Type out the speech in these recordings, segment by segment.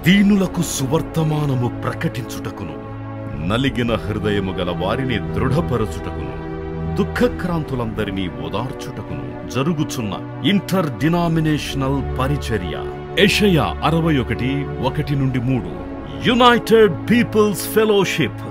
దీనులకు సువర్తమానము ప్రకటించుటకును, నలిగిన హృదయము గల వారిని దృఢపరచుటకును, దుఃఖక్రాంతులందరినీ ఓదార్చుటకును జరుగుచున్న ఇంటర్ డినామినేషనల్ పరిచర్య. యెషయా 61:1-3. యునైటెడ్ పీపుల్స్ ఫెలోషిప్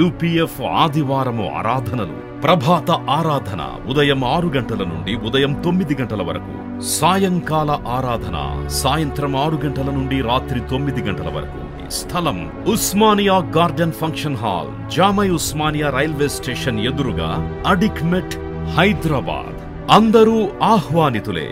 UPF ఆదివారము ఆరాధనలు. ప్రభాత ఆరాధన ఉదయం 6 గంటల నుండి ఉదయం 9 గంటల వరకు. సాయంకాల ఆరాధన సాయంత్రం 6 గంటల నుండి రాత్రి 9 గంటల వరకు. స్థలం Osmania garden function hall, జామై Osmania railway station ఎదురుగా, అడిక్మెట్, హైదరాబాద్. అందరూ ఆహ్వానితులే.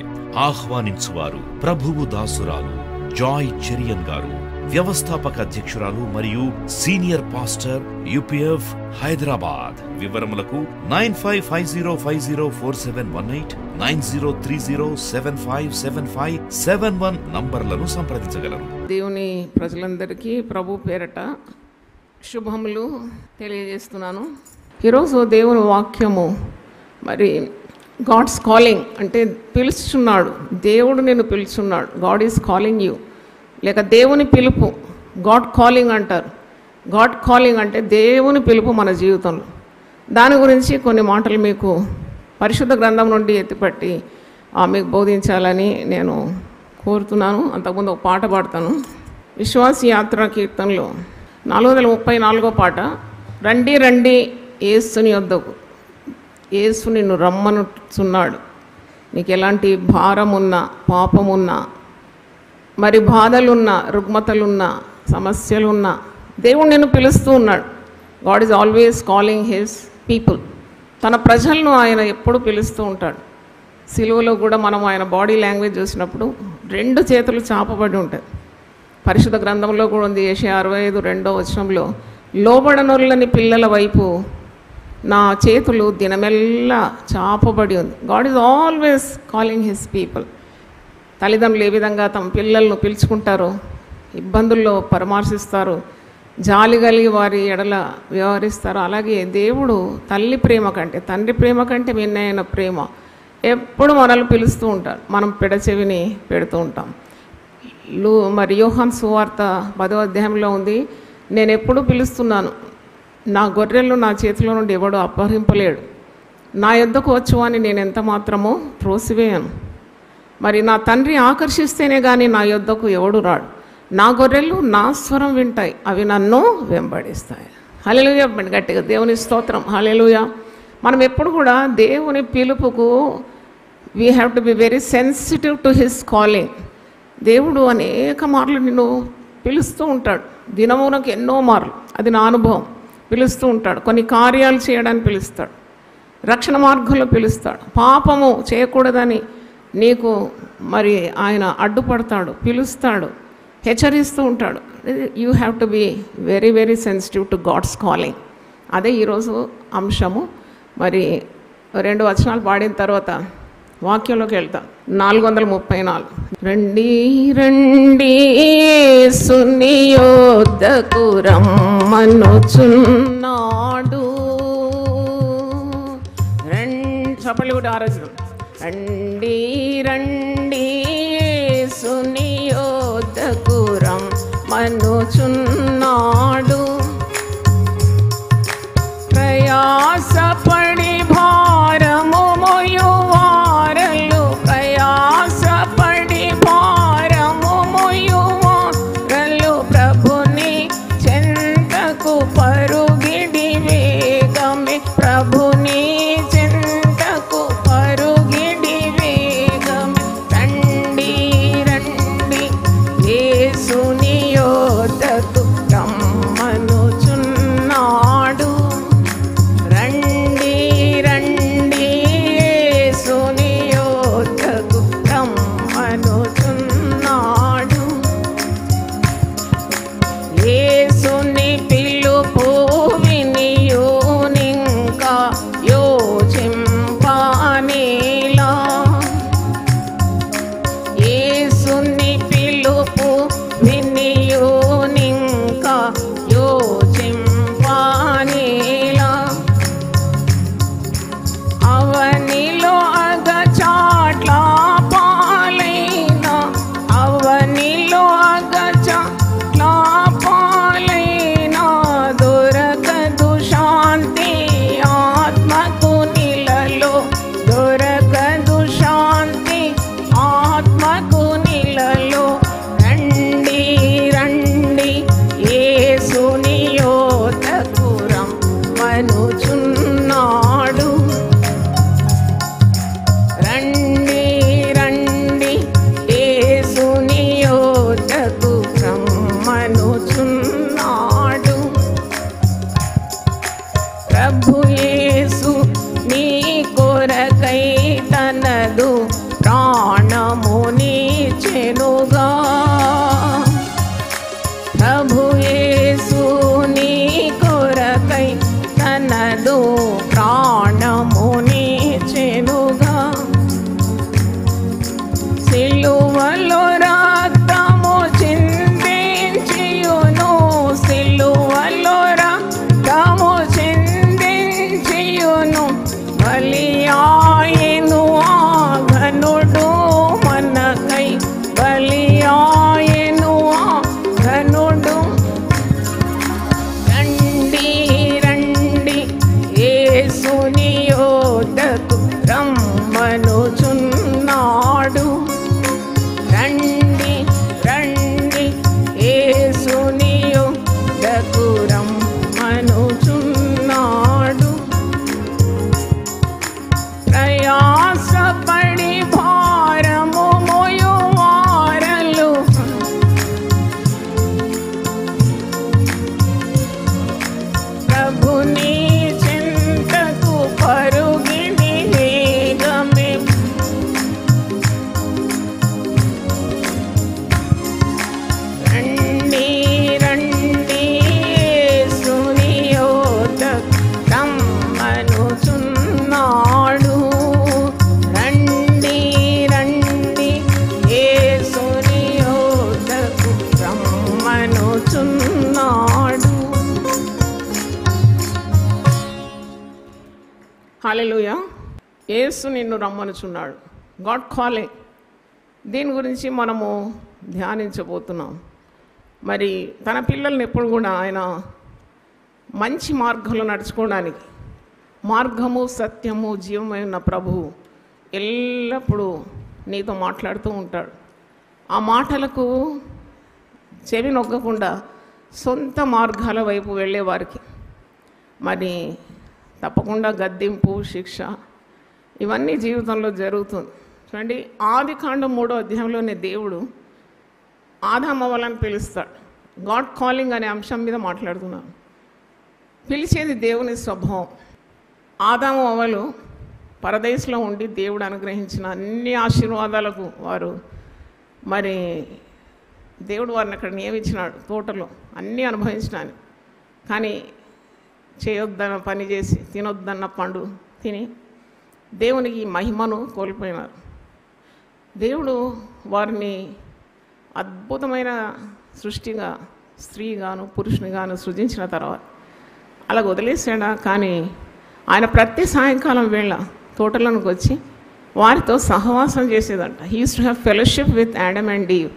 ఆహ్వానించువారు ప్రభువు దాసురాలు జాయ్ చెరియన్ గారు, వ్యవస్థాపక అధ్యక్షురాలు మరియు సీనియర్ పాస్టర్ UPF హైదరాబాద్. వివరములకు 9550504718, 9030757571 నంబర్లను సంప్రదించగలరు. దేవుని ప్రజలందరికీ ప్రభు పేరట శుభములు తెలియజేస్తున్నాను. ఈరోజు దేవుని వాక్యము మరి గాడ్స్ కాలింగ్ అంటే పిలుచున్నాడు. దేవుడు నిన్ను పిలుచున్నాడు. God is calling you. లేక దేవుని పిలుపు, గాడ్ కాలింగ్ అంటారు. గాడ్ కాలింగ్ అంటే దేవుని పిలుపు మన జీవితంలో. దాని గురించి కొన్ని మాటలు మీకు పరిశుద్ధ గ్రంథం నుండి ఎత్తిపట్టి మీకు బోధించాలని నేను కోరుతున్నాను. అంతకుముందు ఒక పాట పాడతాను. విశ్వాస యాత్ర కీర్తనలో 434వ పాట. రండి రండి యేసుని యొద్దకు, యేసు నిన్ను రమ్మనుచున్నాడు. నీకు ఎలాంటి భారమున్నా, పాపమున్నా, మరి బాధలున్నా, రుగ్మతలున్నా, సమస్యలున్నా దేవుడు నిన్ను పిలుస్తూ ఉన్నాడు. God is always calling his people. తన ప్రజలను ఆయన ఎప్పుడు పిలుస్తూ ఉంటాడు. సిలువలో కూడా మనం ఆయన బాడీ లాంగ్వేజ్ చూసినప్పుడు 2 చేతులు చాపబడి ఉంటాయి. పరిశుద్ధ గ్రంథంలో కూడా ఉంది. యెషయా 65:2 లోబడనొల్లని పిల్లల వైపు నా చేతులు దినమెల్లా చాపబడి ఉంది. God is always calling his people. తల్లిదండ్రులు ఏ విధంగా తమ పిల్లలను పిలుచుకుంటారో, ఇబ్బందుల్లో పరామర్శిస్తారు, జాలి కలిగి వారి ఎడల వ్యవహరిస్తారు, అలాగే దేవుడు తల్లి ప్రేమ కంటే, తండ్రి ప్రేమ కంటే మిన్నైన ప్రేమ ఎప్పుడు మనల్ని పిలుస్తూ ఉంటారు. మనం పెడచెవిని పెడుతూ ఉంటాం. మరి యోహాను సువార్త 10వ అధ్యాయంలో ఉంది, నేను ఎప్పుడు పిలుస్తున్నాను, నా గొర్రెలను నా చేతిలో నుండి ఎవడు అపహరింపలేడు, నా యొద్దకు వచ్చు అని నేను ఎంత మాత్రమో త్రోసివేయను. మరి నా తండ్రి ఆకర్షిస్తేనే కానీ నా యొద్దకు ఎవడు రాడు. నా గొర్రెలు నా స్వరం వింటాయి, అవి నన్ను వెంబడిస్తాయి. హల్లెలూయా. గట్టిగా దేవుని స్తోత్రం. హల్లెలూయా. మనం ఎప్పుడు కూడా దేవుని పిలుపుకు we have to be very sensitive to his calling. దేవుడు అనేక మార్లు నిన్ను పిలుస్తూ ఉంటాడు. దినమునకు ఎన్నో మార్లు, అది నా అనుభవం. పిలుస్తూ ఉంటాడు. కొన్ని కార్యాలు చేయడానికి పిలుస్తాడు, రక్షణ మార్గంలో పిలుస్తాడు. పాపము చేయకూడదని నీకు మరి ఆయన అడ్డుపడతాడు, పిలుస్తాడు, హెచ్చరిస్తూ ఉంటాడు. You have to be very very sensitive to God's calling. అదే ఈరోజు అంశము. మరి 2 వచనాలు పాడిన తర్వాత వాక్యంలోకి వెళ్తాం. 434. రండి రండి యేసుని యొద్దకు రమ్మనుచున్నాడు. చప్పట్లు కూడా ఆరాధన. రండి రండి యేసుని యొద్దకు రమ్మనుచున్నాడు. ప్రయాసపడి భారము మోయువారలు, ప్రయాసపడి భారము మోయువారలు, ప్రభుని చెంతకు పరుగిడి వేగమే, ప్రభుని చెంతకు పరుగిడి వేగమే. రండి రండి యేసుని యొద్దకు రమ్మనుచున్నాడు. రండి రమ్మనుచున్నాడు. హల్లెలూయా. యేసు నిన్ను రమ్మనుచున్నాడు. God calling. దీని గురించి మనము ధ్యానించబోతున్నాం. మరి తన పిల్లల్ని ఎప్పుడు కూడా ఆయన మంచి మార్గంలో నడుచుకోవడానికి, మార్గము సత్యము జీవమైన ప్రభువు ఎల్లప్పుడూ నీతో మాట్లాడుతూ ఉంటాడు. ఆ మాటలకు చెవి నొగ్గకుండా సొంత మార్గాల వైపు వెళ్ళేవారికి మరి తప్పకుండా గద్దింపు, శిక్ష ఇవన్నీ జీవితంలో జరుగుతుంది. చూడండి, ఆదికాండం 3వ అధ్యాయంలోనే దేవుడు ఆదాము అవ్వలని పిలుస్తాడు. గాడ్ కాలింగ్ అనే అంశం మీద మాట్లాడుతున్నాను. పిలిచేది దేవుని స్వభావం. ఆదాము అవ్వలు పరదేశంలో ఉండి దేవుడు అనుగ్రహించిన అన్ని ఆశీర్వాదాలకు వారు మరి దేవుడు వారిని అక్కడ నియమించినాడు, తోటలో అన్నీ అనుభవించినాను. కానీ చేయొద్దన్న పని చేసి తినొద్దన్న పండు తిని దేవునికి మహిమను కోల్పోయినారు. దేవుడు వారిని అద్భుతమైన సృష్టిగా, స్త్రీగాను పురుషునిగాను సృజించిన తర్వాత అలా వదిలేసాడా? కానీ ఆయన ప్రతి సాయంకాలం వేళ తోటలోనికి వచ్చి వారితో సహవాసం చేసేదంట. He used to have fellowship with Adam and Eve.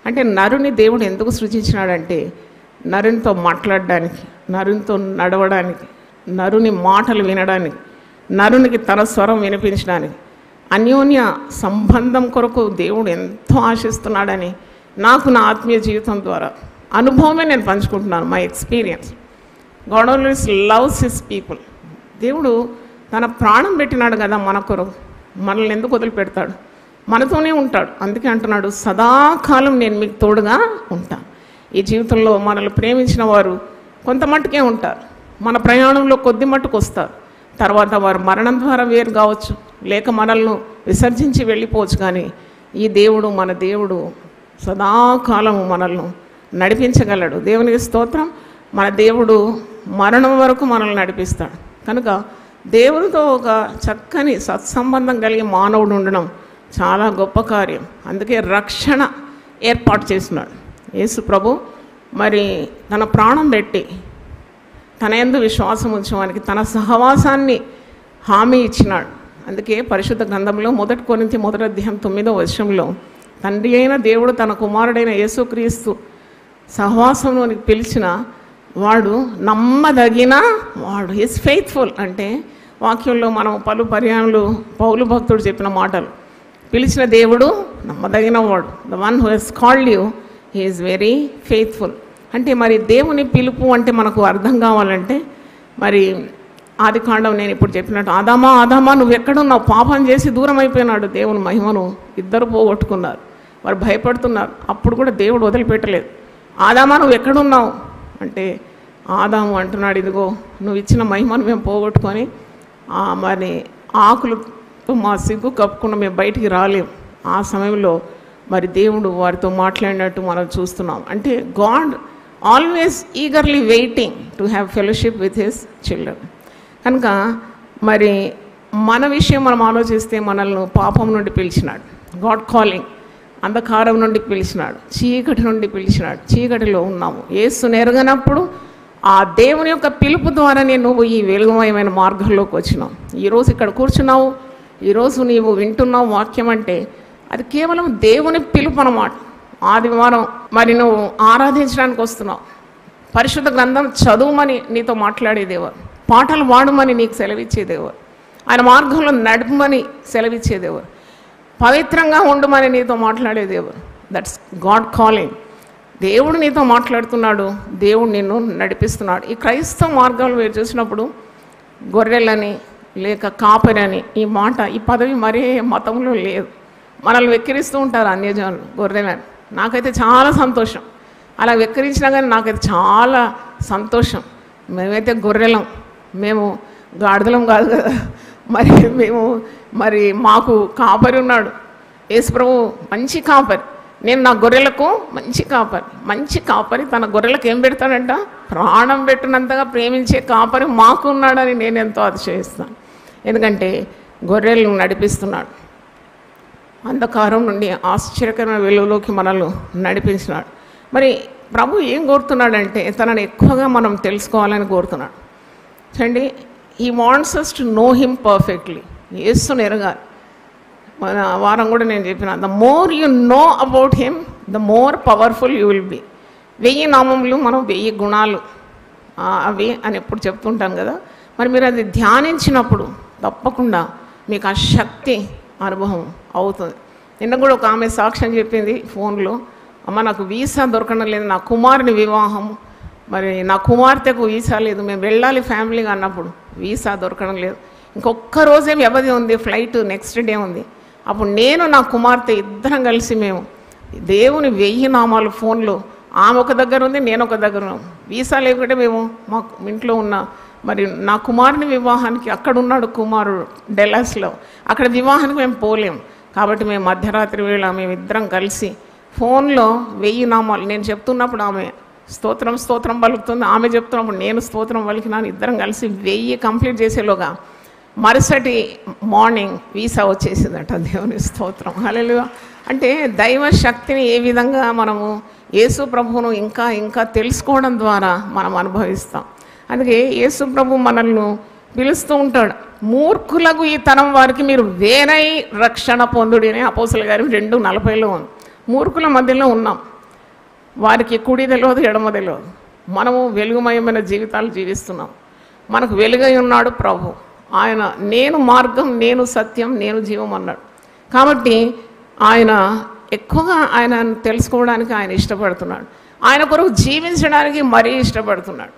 అంటే నరుని దేవుడు ఎందుకు సృజించినాడంటే నరునితో మాట్లాడడానికి, నరునితో నడవడానికి, నరుని మాటలు వినడానికి, నరునికి తన స్వరం వినిపించడానికి, అన్యోన్య సంబంధం కొరకు దేవుడు ఎంతో ఆశిస్తున్నాడని నాకు నా ఆత్మీయ జీవితం ద్వారా అనుభవమే నేను పంచుకుంటున్నాను. My experience. God always loves his people. దేవుడు తన ప్రాణం పెట్టినాడు కదా మన కొరకు. మనల్ని ఎందుకు వదిలిపెడతాడు? మనతోనే ఉంటాడు. అందుకే అంటున్నాడు, సదాకాలం నేను మీకు తోడుగా ఉంటాను. ఈ జీవితంలో మనల్ని ప్రేమించిన వారు కొంత మట్టుకే ఉంటారు. మన ప్రయాణంలో కొద్ది మట్టుకు వస్తారు. తర్వాత వారు మరణం ద్వారా వేరు కావచ్చు, లేక మనల్ని విసర్జించి వెళ్ళిపోవచ్చు. కానీ ఈ దేవుడు, మన దేవుడు సదాకాలం మనల్ని నడిపించగలడు. దేవునికి స్తోత్రం. మన దేవుడు మరణం వరకు మనల్ని నడిపిస్తాడు. కనుక దేవుడితో ఒక చక్కని సత్సంబంధం కలిగి మానవుడు ఉండడం చాలా గొప్ప కార్యం. అందుకే రక్షణ ఏర్పాటు చేసినాడు యేసు ప్రభు. మరి తన ప్రాణం పెట్టి తన యందు విశ్వాసం ఉంచడానికి తన సహవాసాన్ని హామీ ఇచ్చినాడు. అందుకే పరిశుద్ధ గ్రంథంలో 1 కొరింథీ 1వ అధ్యాయం 9వ వచనంలో తండ్రి అయిన దేవుడు తన కుమారుడైన యేసుక్రీస్తు సహవాసంలోనికి పిలిచిన వాడు నమ్మదగిన వాడు. Is faithful. అంటే వాక్యంలో మనం పలు పర్యాయాలు పౌలు భక్తుడు చెప్పిన మాటలు, పిలిచిన దేవుడు నమ్మదగిన వాడు. The one who he's called you, he is very faithful. అంటే మరి దేవుని పిలుపు అంటే మనకు అర్థం కావాలంటే మరి ఆదికాండం నేను ఇప్పుడు చెప్పినట్టు ఆదామా ఆదామా నువ్వు ఎక్కడున్నావు? పాపం చేసి దూరం అయిపోయినాడు. దేవుని మహిమను ఇద్దరు పోగొట్టుకున్నారు. వారు భయపడుతున్నారు. అప్పుడు కూడా దేవుడు వదిలిపెట్టలేదు. ఆదామా నువ్వు ఎక్కడున్నావు అంటే ఆదాము అంటున్నాడు, ఇదిగో నువ్వు ఇచ్చిన మహిమను మేము పోగొట్టుకొని మరి ఆకులతో మా సిగ్గు కప్పుకుండా మేము బయటికి రాలేము. ఆ సమయంలో మరి దేవుడు వారితో మాట్లాడినట్టు మనం చూస్తున్నాం. అంటే God always eagerly waiting to have fellowship with his children. కనుక మరి మన విషయం మనం ఆలోచిస్తే మనల్ని పాపం నుండి పిలిచినాడు. God calling. అంధకారం నుండి పిలిచినాడు, చీకటి నుండి పిలిచినాడు. చీకటిలో ఉన్నాము. యేసును ఎరగనప్పుడు ఆ దేవుని యొక్క పిలుపు ద్వారానే నువ్వు ఈ వెలుగుమయమైన మార్గంలోకి వచ్చినావు. ఈరోజు ఇక్కడ కూర్చున్నావు, ఈరోజు నీవు వింటున్నావు వాక్యం అంటే అది కేవలం దేవుని పిలుపు అన్నమాట. ఆదివారం మరి నువ్వు ఆరాధించడానికి వస్తున్నావు. పరిశుద్ధ గ్రంథం చదువుమని నీతో మాట్లాడేదేవారు, పాటలు పాడమని నీకు సెలవిచ్చేదేవారు, ఆయన మార్గంలో నడపమని సెలవిచ్చేదేవారు, పవిత్రంగా ఉండమని నీతో మాట్లాడేదేవారు. That's God calling. దేవుడు నీతో మాట్లాడుతున్నాడు, దేవుడు నిన్ను నడిపిస్తున్నాడు. ఈ క్రైస్తవ మార్గంలో మీరు చూసినప్పుడు గొర్రెలని లేక కాపరని ఈ మాట, ఈ పదవి మరే మతంలో లేదు. మనల్ని వెక్కిరిస్తూ ఉంటారు అన్యజనులు గొర్రెలని. నాకైతే చాలా సంతోషం. అలా వెక్కిరించినా కానీ నాకైతే చాలా సంతోషం. మేమైతే గొర్రెలం, మేము గాడిదలం కాదు కదా. మరి మాకు కాపరి ఉన్నాడు. యేసుప్రభు మంచి కాపరి. నేను నా గొర్రెలకు మంచి కాపరి తన గొర్రెలకు ఏం పెడతాడంట? ప్రాణం పెట్టినంతగా ప్రేమించే కాపరి మాకు ఉన్నాడని నేను ఎంతో అతిశయిస్తాను. ఎందుకంటే గొర్రెలను నడిపిస్తున్నాడు. అంధకారం నుండి ఆశ్చర్యకరమైన వెలుగులోకి మనల్ని నడిపించినాడు. మరి ప్రభు ఏం కోరుతున్నాడంటే తనని ఎక్కువగా మనం తెలుసుకోవాలని కోరుతున్నాడు. చూడండి, he wants us to know him perfectly. యేసుని ఎరగాలి. మన వారం కూడా నేను చెప్పిన, the more you know about him the more powerful you will be. 1000 నామములు మనం 1000 గుణాలు అవి అని ఎప్పుడు చెప్తుంటాను కదా. మరి మీరు అది ధ్యానించినప్పుడు తప్పకుండా మీకు ఆ శక్తి అనుభవం అవుతుంది. నిన్న కూడా ఒక ఆమె సాక్ష్యం చెప్పింది ఫోన్లో, అమ్మ నాకు వీసా దొరకడం లేదు, నా కుమారుని వివాహం, మరి నా కుమార్తెకు వీసా లేదు, మేము వెళ్ళాలి ఫ్యామిలీగా అన్నప్పుడు వీసా దొరకడం లేదు, ఇంకొక్క రోజే వ్యవధి ఉంది, ఫ్లైట్ నెక్స్ట్ డే ఉంది. అప్పుడు నేను నా కుమార్తె ఇద్దరం కలిసి మేము దేవుని 1000 నామాలు ఫోన్లో, ఆమె ఒక దగ్గర ఉంది, నేను ఒక దగ్గర ఉన్నాం. వీసా లేకుంటే మేము మా ఇంట్లో ఉన్న మరి నా కుమారుని వివాహానికి అక్కడ ఉన్నాడు కుమారుడు డెల్లాస్లో, అక్కడ వివాహానికి మేము పోలేం. కాబట్టి మేము మధ్యరాత్రి వేళ మేమిద్దరం కలిసి ఫోన్లో 1000 నామాలు నేను చెప్తున్నప్పుడు ఆమె స్తోత్రం స్తోత్రం పలుకుతుంది, ఆమె చెప్తున్నప్పుడు నేను స్తోత్రం పలికినాను. ఇద్దరం కలిసి 1000 కంప్లీట్ చేసేలోగా మరుసటి మార్నింగ్ వీసా వచ్చేసిందట. దేవుని స్తోత్రం, హల్లెలూయా. అంటే దైవ శక్తిని ఏ విధంగా మనము యేసు ప్రభువును ఇంకా ఇంకా తెలుసుకోవడం ద్వారా మనం అనుభవిస్తాం. అందుకే యేసు ప్రభు మనల్ని పిలుస్తూ ఉంటాడు, మూర్ఖులకు ఈ తరం వారికి మీరు వేరై రక్షణ పొందుడి అని అపోస్తలుల గారి 2:40లో ఉంది. మూర్ఖుల మధ్యలో ఉన్నాం, వారికి కుడి తెలియదు ఎడమ తెలియదు. మనము వెలుగుమయమైన జీవితాలు జీవిస్తున్నాం. మనకు వెలుగై ఉన్నాడు ప్రభు. ఆయన నేను మార్గం, నేను సత్యం, నేను జీవం అన్నాడు. కాబట్టి ఆయన ఎక్కువగా ఆయన తెలుసుకోవడానికి ఆయన ఇష్టపడుతున్నాడు. ఆయన కొరకు జీవించడానికి మరీ ఇష్టపడుతున్నాడు.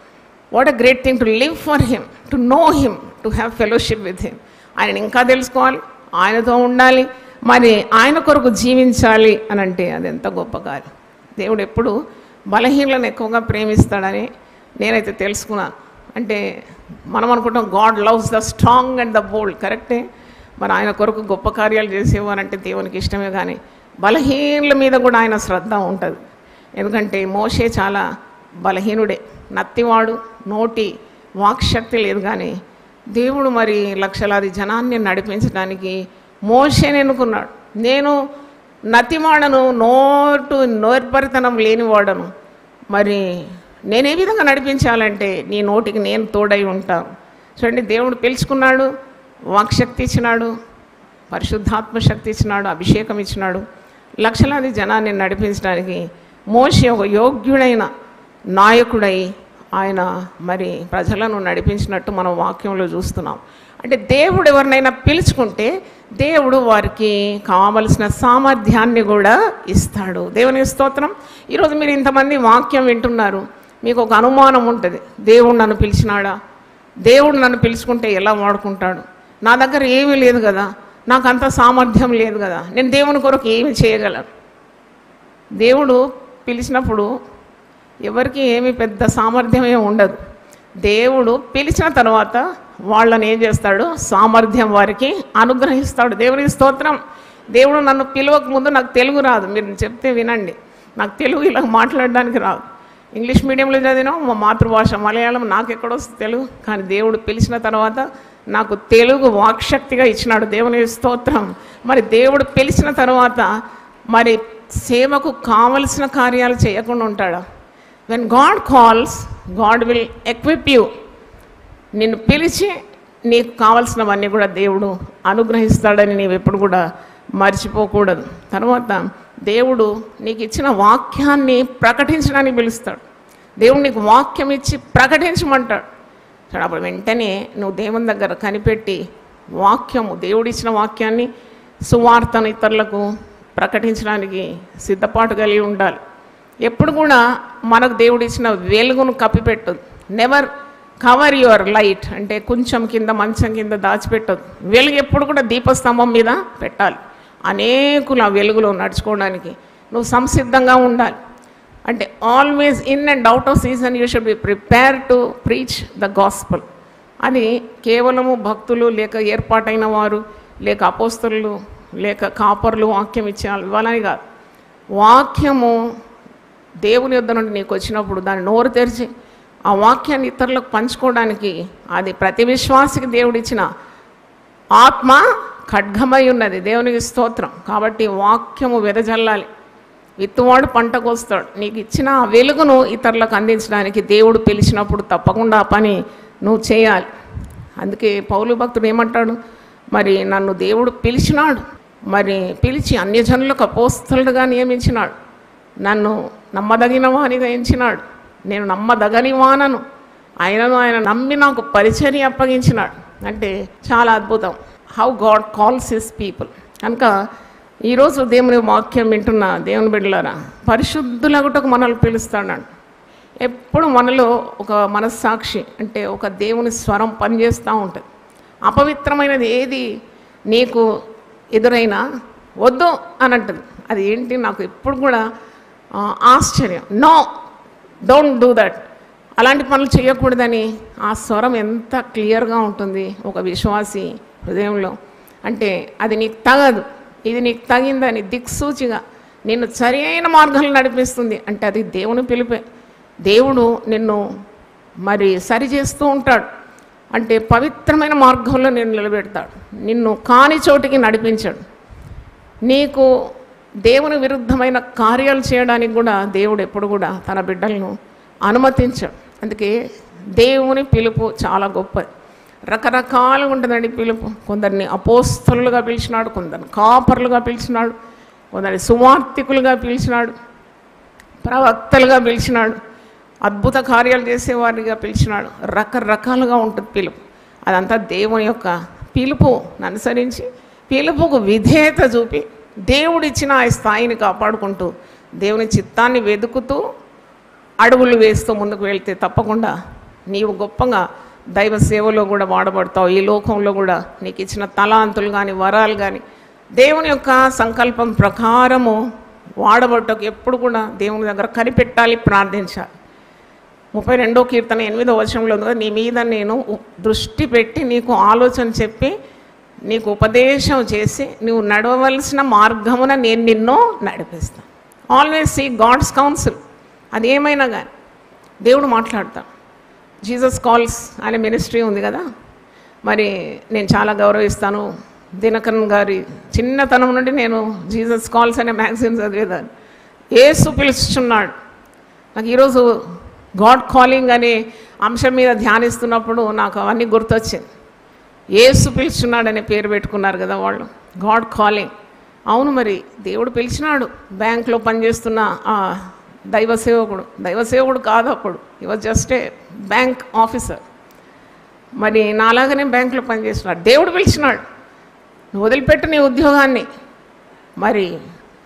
What a great thing to live for him, to know him, to have fellowship with him. ఆయన ఇంకా తెలుసుకోవాలి, ఆయనతో ఉండాలి, మరి ఆయన కొరకు జీవించాలి అని అంటే అది ఎంత గొప్ప కార్యం. దేవుడు ఎప్పుడు బలహీనలను ఎక్కువగా ప్రేమిస్తాడని నేనైతే తెలుసుకున్నాను. అంటే మనం అనుకుంటాం God loves the strong and the bold, కరెక్టే. మరి ఆయన కొరకు గొప్ప కార్యాలు చేసేవారంటే దేవునికి ఇష్టమే. కానీ బలహీనుల మీద కూడా ఆయన శ్రద్ధ ఉంటుంది. ఎందుకంటే మోషే చాలా బలహీనుడే, నత్తివాడు, నోటి వాక్శక్తి లేదు. కానీ దేవుడు మరి లక్షలాది జనాన్ని నడిపించడానికి మోషేని ఎన్నుకున్నాడు. నేను నతివాడను, నోర్పరితనం లేనివాడను, మరి నేనే విధంగా నడిపించాలంటే నీ నోటికి నేను తోడై ఉంటాను. చూడండి, దేవుడు పిలుచుకున్నాడు, వాక్శక్తి ఇచ్చినాడు, పరిశుద్ధాత్మ శక్తి ఇచ్చినాడు, అభిషేకం ఇచ్చినాడు. లక్షలాది జనాన్ని నడిపించడానికి మోషే ఒక యోగ్యుడైన నాయకుడై ఆయన మరి ప్రజలను నడిపించినట్టు మనం వాక్యంలో చూస్తున్నాం. అంటే దేవుడు ఎవరినైనా పిలుచుకుంటే దేవుడు వారికి కావలసిన సామర్థ్యాన్ని కూడా ఇస్తాడు. దేవుని స్తోత్రం. ఈరోజు మీరు ఇంతమంది వాక్యం వింటున్నారు, మీకు ఒక అనుమానం ఉంటుంది, దేవుడు నన్ను పిలిచినాడా, దేవుడు నన్ను పిలుచుకుంటే ఎలా వాడుకుంటాడు, నా దగ్గర ఏమీ లేదు కదా, నాకు అంత సామర్థ్యం లేదు కదా, నేను దేవుని కొరకు ఏమి చేయగలను. దేవుడు పిలిచినప్పుడు ఎవరికి ఏమి పెద్ద సామర్థ్యం ఏమి ఉండదు. దేవుడు పిలిచిన తర్వాత వాళ్ళని ఏం చేస్తాడు, సామర్థ్యం వారికి అనుగ్రహిస్తాడు. దేవునికి స్తోత్రం. దేవుడు నన్ను పిలవక ముందు నాకు తెలుగు రాదు, మీరు చెప్తే వినండి, నాకు తెలుగు ఇలా మాట్లాడడానికి రాదు. ఇంగ్లీష్ మీడియంలో చదివినాం, మా మాతృభాష మలయాళం, నాకు ఎక్కడొస్తుంది తెలుగు. కానీ దేవుడు పిలిచిన తర్వాత నాకు తెలుగు వాక్శక్తిగా ఇచ్చినాడు. దేవుని స్తోత్రం. మరి దేవుడు పిలిచిన తర్వాత మరి సేవకు కావలసిన కార్యాలు చేయకుండా ఉంటాడా? When God calls, God will equip you. నిన్ను పిలిచి నీకు కావాల్సినవన్నీ కూడా దేవుడు అనుగ్రహిస్తాడని నీవు ఎప్పుడు కూడా మర్చిపోకూడదు. తర్వాత దేవుడు నీకు ఇచ్చిన వాక్యాన్ని ప్రకటించడానికి పిలుస్తాడు. దేవుడు నీకు వాక్యం ఇచ్చి ప్రకటించమంటాడు. అప్పుడు వెంటనే నువ్వు దేవుని దగ్గర కనిపెట్టి వాక్యము, దేవుడిచ్చిన వాక్యాన్ని, సువార్తను ఇతరులకు ప్రకటించడానికి సిద్ధపాటు కలిగి ఉండాలి. ఎప్పుడు కూడా మనకు దేవుడిచ్చిన వెలుగును కప్పిపెట్టదు. నెవర్ కవర్ యువర్ లైట్, అంటే కొంచెం కింద మంచం కింద దాచిపెట్టదు. వెలుగు ఎప్పుడు కూడా దీపస్తంభం మీద పెట్టాలి. అనేకులు ఆ వెలుగులో నడుచుకోవడానికి నువ్వు సంసిద్ధంగా ఉండాలి. అంటే always in and out of season you should be prepare to preach the gospel. అది కేవలము భక్తులు లేక ఏర్పాటైన వారు లేక అపోస్తలు లేక కాపర్లు వాక్యం ఇవ్వాలని కాదు. వాక్యము దేవుని యొద్ద నుండి నీకు వచ్చినప్పుడు దాన్ని నోరు తెరిచి ఆ వాక్యాన్ని ఇతరులకు పంచుకోవడానికి అది ప్రతి విశ్వాసికి దేవుడిచ్చిన ఆత్మ ఖడ్గమై ఉన్నది. దేవునికి స్తోత్రం. కాబట్టి వాక్యము వెదజల్లాలి. విత్తువాడు పంటకు వస్తాడు. నీకు ఇచ్చిన ఆ వెలుగును ఇతరులకు అందించడానికి దేవుడు పిలిచినప్పుడు తప్పకుండా ఆ పని నువ్వు చేయాలి. అందుకే పౌలు భక్తుడు ఏమంటాడు, మరి నన్ను దేవుడు పిలిచినాడు, మరి పిలిచి అన్యజనులకు అపోస్తలుడుగా నియమించినాడు, నన్ను నమ్మదగిన వానిగా ఎంచినాడు, నేను నమ్మదగని వానను, ఆయన నమ్మి నాకు పరిచర్య అప్పగించినాడు. అంటే చాలా అద్భుతం, how God calls his people. కనుక ఈరోజు దేవుని వాక్యం వింటున్న దేవుని బిడ్డలారా, పరిశుద్ధులగుటకు మనల్ని పిలుస్తాడు. ఎప్పుడు మనలో ఒక మనస్సాక్షి అంటే ఒక దేవుని స్వరం పనిచేస్తూ ఉంటుంది. అపవిత్రమైనది ఏది నీకు ఎదురైనా వద్దు అని అంటుంది. అది ఏంటి నాకు ఎప్పుడు కూడా ఆశ్చర్యం. నో, డోంట్ డూ దట్, అలాంటి పనులు చేయకూడదని ఆ స్వరం ఎంత క్లియర్గా ఉంటుంది ఒక విశ్వాసి హృదయంలో. అంటే అది నీకు తగదు, ఇది నీకు తగిందని దిక్సూచిగా నిన్ను సరి అయిన మార్గంలో నడిపిస్తుంది. అంటే అది దేవుని పిలిపే. దేవుడు నిన్ను మరి సరి చేస్తూ ఉంటాడు. అంటే పవిత్రమైన మార్గంలో నిన్ను నిలబెడతాడు, నిన్ను కాని చోటికి నడిపించాడు. నీకు దేవుని విరుద్ధమైన కార్యాలు చేయడానికి కూడా దేవుడు ఎప్పుడు కూడా తన బిడ్డలను అనుమతించాడు. అందుకే దేవుని పిలుపు చాలా గొప్పది. రకరకాలుగా ఉంటుందండి పిలుపు. కొందరిని అపోస్తలులుగా పిలిచినాడు, కొందరిని కాపర్లుగా పిలిచినాడు, కొందరిని సువార్తికులుగా పిలిచినాడు, ప్రవక్తలుగా పిలిచినాడు, అద్భుత కార్యాలు చేసేవారిగా పిలిచినాడు. రకరకాలుగా ఉంటుంది పిలుపు. అదంతా దేవుని యొక్క పిలుపును అనుసరించి పిలుపుకు విధేయత చూపి దేవుడిచ్చిన ఆ స్థాయిని కాపాడుకుంటూ దేవుని చిత్తాన్ని వెతుకుతూ అడుగులు వేస్తూ ముందుకు వెళ్తే తప్పకుండా నీవు గొప్పగా దైవ సేవలో కూడా వాడబడతావు. ఈ లోకంలో కూడా నీకు ఇచ్చిన తలాంతులు కానీ వరాలు కానీ దేవుని యొక్క సంకల్పం ప్రకారము వాడబట్టకు ఎప్పుడు కూడా దేవుని దగ్గర కనిపెట్టాలి, ప్రార్థించాలి. 32వ కీర్తన 8వ వచనంలో ఉంది, నీ మీద నేను దృష్టి పెట్టి నీకు ఆలోచన చెప్పి నీకు ఉపదేశం చేసి నువ్వు నడవవలసిన మార్గమున నేను నిన్ను నడిపిస్తాను. Always see God's counsel. అది ఏమైనా కానీ దేవుడు మాట్లాడతాడు. జీసస్ కాల్స్ అనే మినిస్ట్రీ ఉంది కదా, మరి నేను చాలా గౌరవిస్తాను. దినకరన్ గారి చిన్నతనం నుండి నేను జీసస్ కాల్స్ అనే మ్యాగజైన్ చదివేదాన్ని. యేసు పిలుస్తున్నాడు. నాకు ఈరోజు గాడ్ కాలింగ్ అనే అంశం మీద ధ్యానిస్తున్నప్పుడు నాకు అవన్నీ గుర్తొచ్చింది. యేసు పిలుచున్నాడు అనే పేరు పెట్టుకున్నారు కదా వాళ్ళు, గాడ్ కాలింగ్. అవును, మరి దేవుడు పిలిచినాడు. బ్యాంక్లో పనిచేస్తున్న దైవసేవకుడు కాదు అప్పుడు, ఈ was just a bank officer. మరి నాలాగానే బ్యాంకులో పనిచేస్తున్నాడు. దేవుడు పిలిచినాడు, నువ్వు వదిలిపెట్టు నీ ఉద్యోగాన్ని, మరి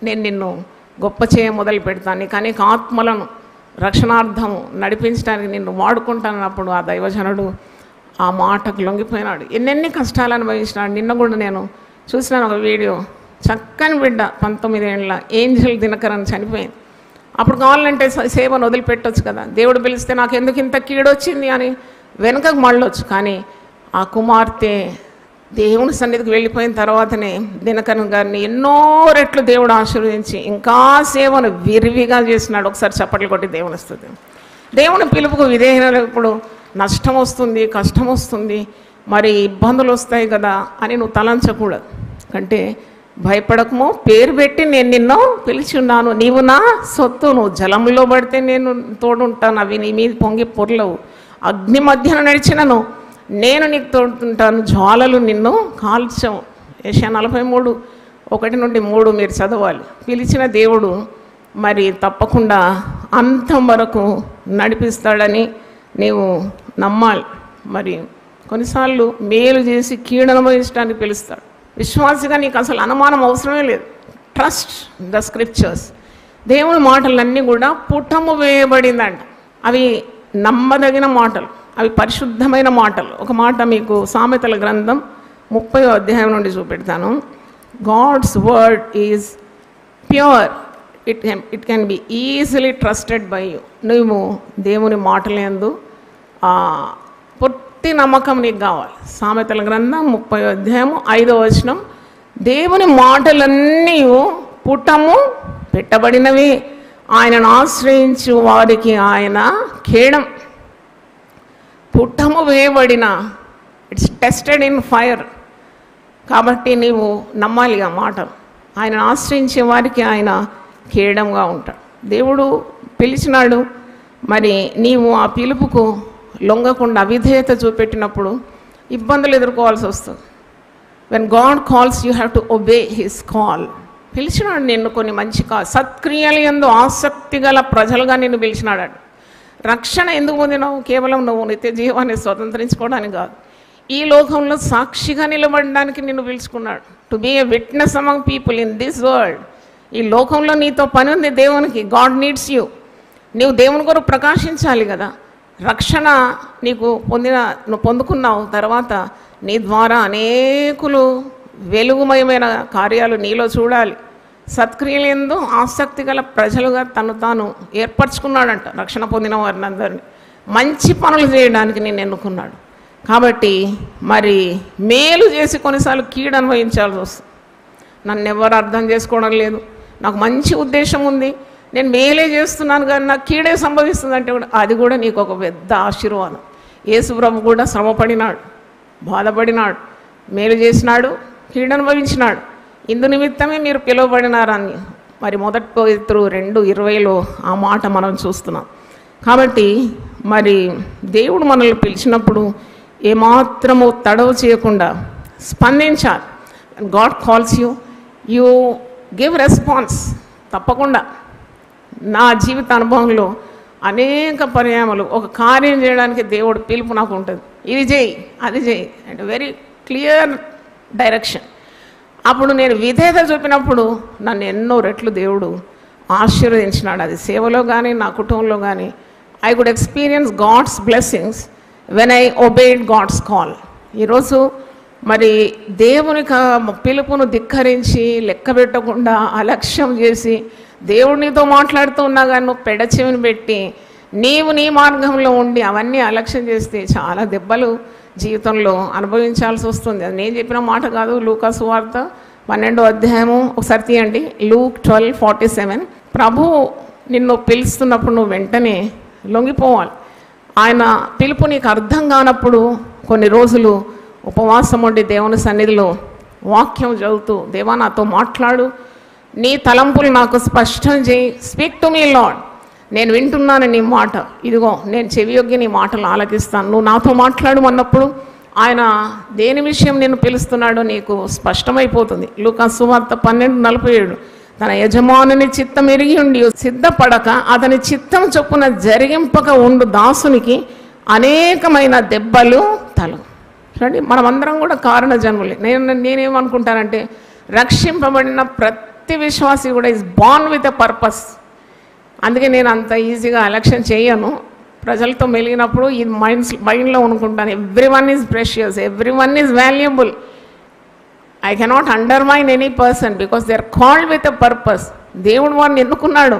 నేను నిన్ను గొప్ప చేయ మొదలు పెడతాను, నీకు అనేక ఆత్మలను రక్షణార్థము నడిపించడానికి నిన్ను వాడుకుంటానన్నప్పుడు ఆ దైవజనుడు ఆ మాటకు లొంగిపోయినాడు. ఎన్నెన్ని కష్టాలు అనుభవించినాడు. నిన్న కూడా నేను చూసినాను ఒక వీడియో. చక్కని బిడ్డ 19 ఏళ్ళ ఏంజల్ దినకరన్ చనిపోయింది. అప్పుడు కావాలంటే సేవను వదిలిపెట్టవచ్చు కదా, దేవుడు పిలిస్తే నాకు ఎందుకు ఇంత కీడొచ్చింది అని వెనుకకు మళ్ళొచ్చు. కానీ ఆ కుమార్తె దేవుని సన్నిధికి వెళ్ళిపోయిన తర్వాతనే దినకరన్ గారిని ఎన్నో రెట్లు దేవుడు ఆశీర్వదించి ఇంకా సేవను విరివిగా చేసినాడు. ఒకసారి చప్పట్లు కొట్టి దేవుని స్తుతి. దేవుని పిలుపుకు విధేయులప్పుడు నష్టం వస్తుంది, కష్టం వస్తుంది, మరి ఇబ్బందులు వస్తాయి కదా అని నువ్వు తలంచకూడదు. అంటే భయపడకము, పేరు పెట్టి నేను నిన్ను పిలిచి ఉన్నాను, నీవు నా సొత్తు, నువ్వు జలంలో పడితే నేను తోడుంటాను, అవి నీ మీద పొంగి పొర్లవు, అగ్ని మధ్యన నడిచినను నేను నీకు తోడుంటాను, జ్వాలలు నిన్ను కాల్చవు. యెషయా 43:1-3 మీరు చదవాలి. పిలిచిన దేవుడు మరి తప్పకుండా అంతం వరకు నడిపిస్తాడని నీవు నమ్మాలి. మరి కొన్నిసార్లు మేలు చేసి కీడనుభవించడానికి పిలుస్తాడు. విశ్వాసిగా నీకు అసలు అనుమానం అవసరమే లేదు. Trust the scriptures. దేవుని మాటలన్నీ కూడా పుటము వేయబడిందంట. అవి నమ్మదగిన మాటలు, అవి పరిశుద్ధమైన మాటలు. ఒక మాట మీకు సామెతల గ్రంథం 30వ అధ్యాయం నుండి చూపెడతాను. God's word is pure, it can be easily trusted by you. నువ్వు దేవుని మాటలందు పూర్తి నమ్మకం నీకు కావాలి. సామెతల గ్రంథం 30వ అధ్యాయం 5వ వచనం, దేవుని మాటలన్నీ పుటము పెట్టబడినవి, ఆయనను ఆశ్రయించు వారికి ఆయన కేడం. పుటము వేయబడిన, ఇట్స్ టెస్టెడ్ ఇన్ ఫైర్. కాబట్టి నీవు నమ్మాలి ఆ మాటలు. ఆయనను ఆశ్రయించే వారికి ఆయన కేయడంగా ఉంటాడు. దేవుడు పిలిచినాడు, మరి నీవు ఆ పిలుపుకు లొంగకుండా అవిధేయత చూపెట్టినప్పుడు ఇబ్బందులు ఎదుర్కోవాల్సి వస్తుంది. When God calls you have to obey his call. పిలిచినాడు నిన్ను కొన్ని మంచి సత్క్రియలు యందు ఆసక్తి గల ప్రజలుగా నిన్ను పిలిచినాడు. రక్షణ ఎందుకు పొందినావు? కేవలం నువ్వు నిత్య జీవాన్ని స్వతంత్రించుకోవడానికి కాదు, ఈ లోకంలో సాక్షిగా నిలబడడానికి నిన్ను పిలుచుకున్నాడు. To be a witness among people in this world. ఈ లోకంలో నీతో పని ఉంది దేవునికి. God needs you. నీవు దేవుని కొరకు ప్రకాశించాలి కదా. రక్షణ నువ్వు పొందుకున్నావు. తర్వాత నీ ద్వారా అనేకులు వెలుగుమయమైన కార్యాలు నీలో చూడాలి. సత్క్రియలందు ఆసక్తి గల ప్రజలుగా తను తాను ఏర్పరచుకున్నాడంట. రక్షణ పొందిన వారిని అందరినీ మంచి పనులు చేయడానికి నేను ఎన్నుకున్నాడు. కాబట్టి మరి మేలు చేసి కొన్నిసార్లు కీడు అనుభవించాల్సి వస్తుంది. నన్ను ఎవరు అర్థం చేసుకోవడం లేదు, నాకు మంచి ఉద్దేశం ఉంది, నేను మేలే చేస్తున్నాను కానీ నాకు కీడే సంభవిస్తుంది అంటే కూడా అది కూడా నీకు ఒక పెద్ద ఆశీర్వాదం. యేసు ప్రభు కూడా శ్రమపడినాడు, బాధపడినాడు, మేలు చేసినాడు, కీడు అనుభవించినాడు. ఇందు నిమిత్తమే మీరు పిలువబడినారని మరి 1 పేతురు 2:20 ఆ మాట మనం చూస్తున్నాం. కాబట్టి మరి దేవుడు మనల్ని పిలిచినప్పుడు ఏమాత్రము తడవు చేయకుండా స్పందించాలి. God calls you give response. తప్పకుండా నా జీవిత అనుభవంలో అనేక పర్యాయములు ఒక కార్యం చేయడానికి దేవుడు పిలుపు నాకు ఉంటుంది. ఇది చేయి, అది చేయి అంటే వెరీ క్లియర్ డైరెక్షన్. అప్పుడు నేను విధేయత చూపినప్పుడు నన్ను ఎన్నో రెట్లు దేవుడు ఆశీర్వదించినాడు. అది సేవలో కానీ నా కుటుంబంలో కానీ I could experience God's blessings when I obeyed God's call. ఈరోజు మరి దేవుని పిలుపును ధిక్కరించి లెక్క పెట్టకుండా అలక్ష్యం చేసి దేవుడు నీతో మాట్లాడుతూ ఉన్నా కానీ నువ్వు పెడచెవిని పెట్టి నీవు నీ మార్గంలో ఉండి అవన్నీ అలక్ష్యం చేస్తే చాలా దెబ్బలు జీవితంలో అనుభవించాల్సి వస్తుంది. అది నేను చెప్పిన మాట కాదు. లూకా సువార్త 12వ అధ్యాయము ఒకసారి తీయండి. లూక్ 12:47. ప్రభు నిన్ను పిలుస్తున్నప్పుడు నువ్వు వెంటనే లొంగిపోవాలి. ఆయన పిలుపు నీకు అర్థం కానప్పుడు కొన్ని రోజులు ఉపవాసం ఉండి దేవుని సన్నిధిలో వాక్యం చదువుతూ దేవా నాతో మాట్లాడు, నీ తలంపులు నాకు స్పష్టం చేయి, స్పీక్ టు మీ లార్డ్, నేను వింటున్నాను నీ మాట, ఇదిగో నేను చెవియొగ్గి నీ మాటలు ఆలకిస్తాను, నువ్వు నాతో మాట్లాడు అన్నప్పుడు ఆయన దేని విషయం నేను పిలుస్తున్నాడో నీకు స్పష్టమైపోతుంది. లూకా సువార్త 12:47. తన యజమానుని చిత్తం ఎరిగి ఉండి సిద్ధపడక అతని చిత్తం చొప్పున జరిగింపక ఉండు దాసునికి అనేకమైన దెబ్బలు తలవు. చూడండి, మనమందరం కూడా కారణ జన్ములే. నేనేమనుకుంటానంటే రక్షింపబడిన ప్రతి విశ్వాసి కూడా is born with a purpose. అందుకే నేను అంత ఈజీగా ఎలక్షన్ చేయను. ప్రజలతో మెలిగినప్పుడు ఇది మైండ్లో అనుకుంటాను, everyone is precious, everyone is valuable. I cannot undermine any person because they are called with a purpose. దేవుడు వారిని ఎన్నుకున్నాడు.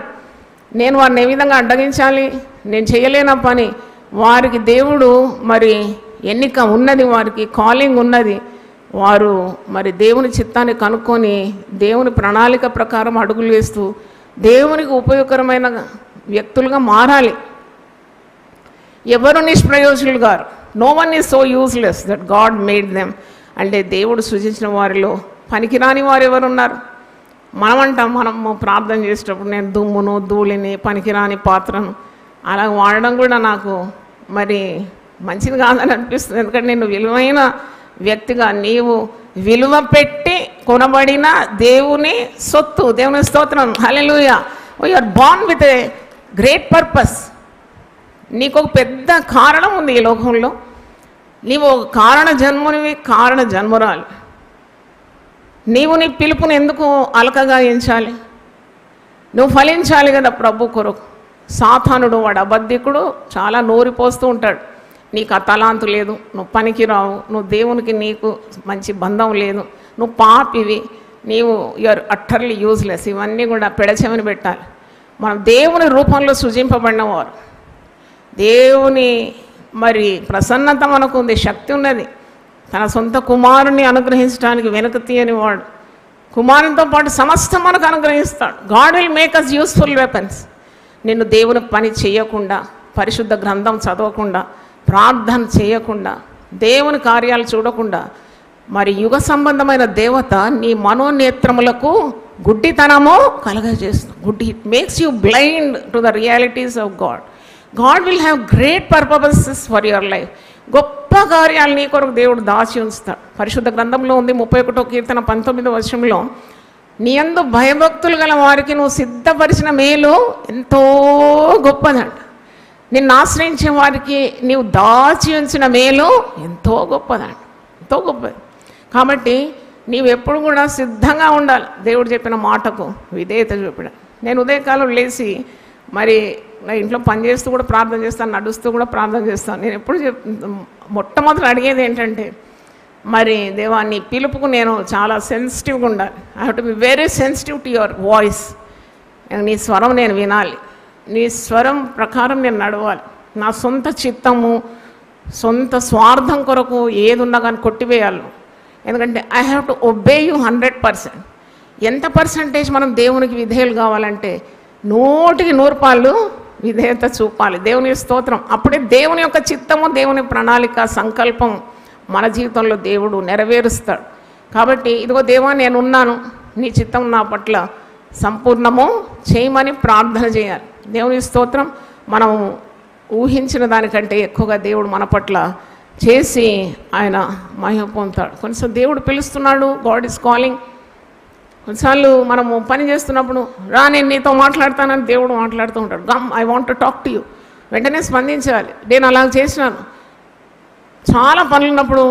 నేను వారిని ఏ విధంగా అడ్డగించాలి? నేను చేయలేన పని. వారికి దేవుడు మరి ఎన్నిక ఉన్నది, వారికి కాలింగ్ ఉన్నది. వారు మరి దేవుని చిత్తాన్ని కనుక్కొని దేవుని ప్రణాళిక ప్రకారం అడుగులు వేస్తూ దేవునికి ఉపయోగకరమైన వ్యక్తులుగా మారాలి. ఎవరు నిష్ప్రయోజకులు గారు. No one is so useless that God made them. అంటే దేవుడు సృజించిన వారిలో పనికిరాని వారు ఎవరున్నారు? మనము ప్రార్థన చేసేటప్పుడు నేను దుమ్మును ధూళిని పనికిరాని పాత్రను అలా వాడడం కూడా నాకు మరి మంచిది కాదని అనిపిస్తుంది. ఎందుకంటే నేను విలువైన వ్యక్తిగా, నీవు విలువ పెట్టి కొనబడిన దేవుని సొత్తు, దేవుని స్తోత్రం, హల్లెలూయా. You are born with a great purpose. నీకు ఒక పెద్ద కారణం ఉంది ఈ లోకంలో. నీవు ఒక కారణ జన్మునివి, కారణ జన్మురాలు. నీవు నీ పిలుపుని ఎందుకు అలకగా ఎంచాలి? నువ్వు ఫలించాలి కదా ప్రభు కొరకు. సాతానుడు, వాడు అబద్ధికుడు, చాలా నోరిపోస్తూ ఉంటాడు. నీకు ఆ తలాంతు లేదు, నువ్వు పనికి రావు, నువ్వు దేవునికి నీకు మంచి బంధం లేదు, నువ్వు పాపివి, నీవు యూఆర్ అట్టర్లీ యూజ్లెస్. ఇవన్నీ కూడా పెడచెవిని పెట్టాలి. మనం దేవుని రూపంలో సృజింపబడినవారు. దేవుని మరి ప్రసన్నత మనకు ఉంది, శక్తి ఉన్నది. తన సొంత కుమారుని అనుగ్రహించడానికి వెనుక తీయని వాడు. కుమారునితో పాటు సమస్తం మనకు అనుగ్రహిస్తాడు. God will make us useful weapons. నిన్ను దేవుని పని చేయకుండా, పరిశుద్ధ గ్రంథం చదవకుండా, ప్రార్థన చేయకుండా, దేవుని కార్యాలు చూడకుండా మరి యుగ సంబంధమైన దేవత నీ మనోనేత్రములకు గుడ్డితనము కలగజేస్తుంది. గుడ్డి, it makes you blind to the realities of God. God will have great purposes for your life. గొప్ప కార్యాలు నీ కొరకు దేవుడు దాచి ఉంచుతాడు. పరిశుద్ధ గ్రంథంలో ఉంది 31వ కీర్తన 19వ వచనంలో, నీ యందు భయభక్తులు గల వారికి నువ్వు సిద్ధపరిచిన మేలు ఎంతో గొప్పదంట. నిన్ను ఆశ్రయించే వారికి నీవు దాచి ఉంచిన మేలు ఎంతో గొప్పదంట, ఎంతో గొప్పది. కాబట్టి నీవు ఎప్పుడు కూడా సిద్ధంగా ఉండాలి. దేవుడు చెప్పిన మాటకు విధేయత చూపడం. నేను ఉదయకాలం లేచి మరి నా ఇంట్లో పనిచేస్తూ కూడా ప్రార్థన చేస్తాను, నడుస్తూ కూడా ప్రార్థన చేస్తాను. నేను ఎప్పుడు మొట్టమొదటి అడిగేది ఏంటంటే, మరి దేవా నీ పిలుపుకు నేను చాలా సెన్సిటివ్గా ఉండాలి. I have to be very sensitive to your voice. నీ స్వరం నేను వినాలి, నీ స్వరం ప్రకారం నేను నడవాలి. నా సొంత చిత్తము, సొంత స్వార్థం కొరకు ఏది ఉన్నా కానీ కొట్టివేయాలి. ఎందుకంటే I have to obey you 100%. ఎంత పర్సంటేజ్ మనం దేవునికి విధేయులు కావాలంటే 100% విధేయత చూపాలి. దేవుని స్తోత్రం. అప్పుడే దేవుని యొక్క చిత్తము, దేవుని ప్రణాళిక, సంకల్పం మన జీవితంలో దేవుడు నెరవేరుస్తాడు. కాబట్టి ఇదిగో దేవా నేనున్నాను, నీ చిత్తం నా పట్ల సంపూర్ణము చేయమని ప్రార్థన చేయాలి. దేవుని స్తోత్రం. మనం ఊహించిన దానికంటే ఎక్కువగా దేవుడు మన పట్ల చేసి ఆయన మహిమ పొందుతాడు. కొన్నిసార్లు దేవుడు పిలుస్తున్నాడు, గాడ్ ఈజ్ కాలింగ్. కొన్నిసార్లు మనము పని చేస్తున్నప్పుడు రా నేను నీతో మాట్లాడతానని దేవుడు మాట్లాడుతూ ఉంటాడు. Come I want to talk to you. వెంటనే స్పందించాలి. నేను అలా చేసినాను. చాలా పనులు ఉన్నప్పుడు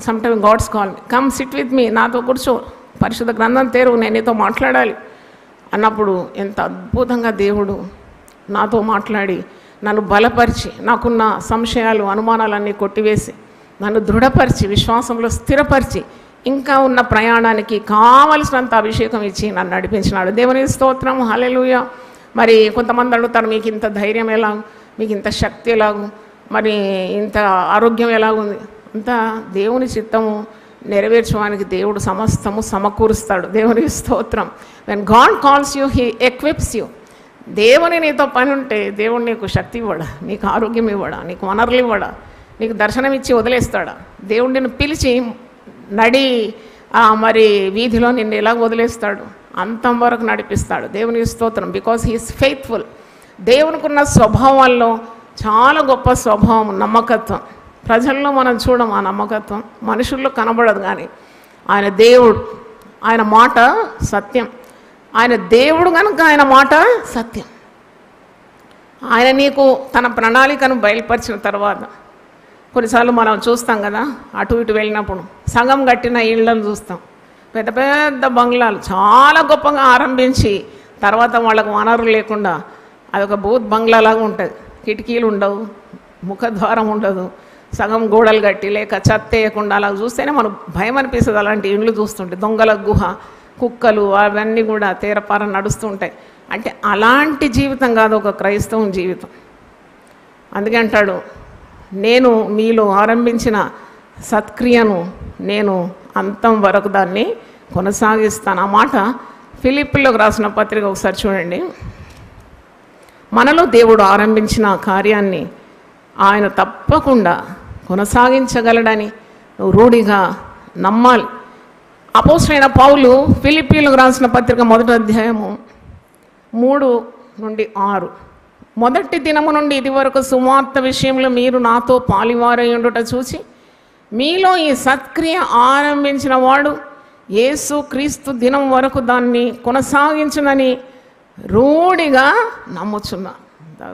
sometime God's call me, come sit with me, నాతో కూర్చో, పరిశుద్ధ గ్రంథం తెరువు, నేను నీతో మాట్లాడాలి అన్నప్పుడు ఎంత అద్భుతంగా దేవుడు నాతో మాట్లాడి నన్ను బలపరిచి, నాకున్న సంశయాలు, అనుమానాలన్నీ కొట్టివేసి, నన్ను దృఢపరిచి, విశ్వాసంలో స్థిరపరిచి, ఇంకా ఉన్న ప్రయాణానికి కావలసినంత అభిషేకం ఇచ్చి నన్ను నడిపించినాడు. దేవుని స్తోత్రం. హల్లెలూయా. మరి కొంతమంది అడుగుతారు, మీకు ఇంత ధైర్యం ఎలాగూ, మీకు ఇంత శక్తి ఎలాగూ, మరి ఇంత ఆరోగ్యం ఎలాగుంది? అంతా దేవుని చిత్తము నెరవేర్చడానికి దేవుడు సమస్తము సమకూరుస్తాడు. దేవుని స్తోత్రం. When God calls you, he ఎక్విప్స్ you. దేవుని నీతో పని ఉంటే దేవుడు నీకు శక్తి ఇవ్వడా, నీకు ఆరోగ్యం ఇవ్వడా, నీకు వనరులు ఇవ్వడా, నీకు దర్శనం ఇచ్చి వదిలేస్తాడా? దేవుడు నిన్ను పిలిచి నడి మరి వీధిలో నిన్ను ఎలా వదిలేస్తాడు? అంతం వరకు నడిపిస్తాడు. దేవుని స్తోత్రం. Because he is faithful. దేవునికున్న స్వభావాల్లో చాలా గొప్ప స్వభావం నమ్మకత్వం. ప్రజల్లో మనం చూడం ఆ నమ్మకత్వం, మనుషుల్లో కనబడదు. కానీ ఆయన దేవుడు, ఆయన మాట సత్యం. ఆయన దేవుడు కనుక ఆయన మాట సత్యం. ఆయన నీకు తన ప్రణాళికను బయలుపరిచిన తర్వాత కొన్నిసార్లు మనం చూస్తాం కదా, అటు ఇటు వెళ్ళినప్పుడు సగం కట్టిన ఇళ్ళను చూస్తాం. పెద్ద పెద్ద బంగ్లాలు చాలా గొప్పగా ఆరంభించి తర్వాత వాళ్ళకు వనరు లేకుండా అదొక బూత్ బంగ్లాలాగా ఉంటుంది. కిటికీలు ఉండవు, ముఖద్వారం ఉండదు, సగం గోడలు కట్టి లేక చెత్త వేయకుండా అలా చూస్తేనే మనకు భయం అనిపిస్తుంది. అలాంటి ఇండ్లు చూస్తుంటే దొంగల గుహ, కుక్కలు అవన్నీ కూడా తీరపార నడుస్తూ ఉంటాయి. అంటే అలాంటి జీవితం కాదు ఒక క్రైస్తవం జీవితం. అందుకే అంటాడు, నేను మీలో ఆరంభించిన సత్క్రియను నేను అంతం వరకు దాన్ని కొనసాగిస్తాను. ఆ మాట ఫిలిప్పీలకు రాసిన పత్రిక ఒకసారి చూడండి. మనలో దేవుడు ఆరంభించిన కార్యాన్ని ఆయన తప్పకుండా కొనసాగించగలడని నువ్వు రూఢిగా నమ్మాలి. అపోస్తలుడైన పౌలు ఫిలిప్పీలకు రాసిన పత్రిక 1వ అధ్యాయము 3-6. మొదటి దినము నుండి ఇది వరకు సువార్త విషయంలో మీరు నాతో పాలివారై ఉండుట చూసి మీలో ఈ సత్క్రియ ఆరంభించిన వాడు యేసు క్రీస్తు దినం వరకు దాన్ని కొనసాగించునని రూఢిగా నమ్ముచున్నా.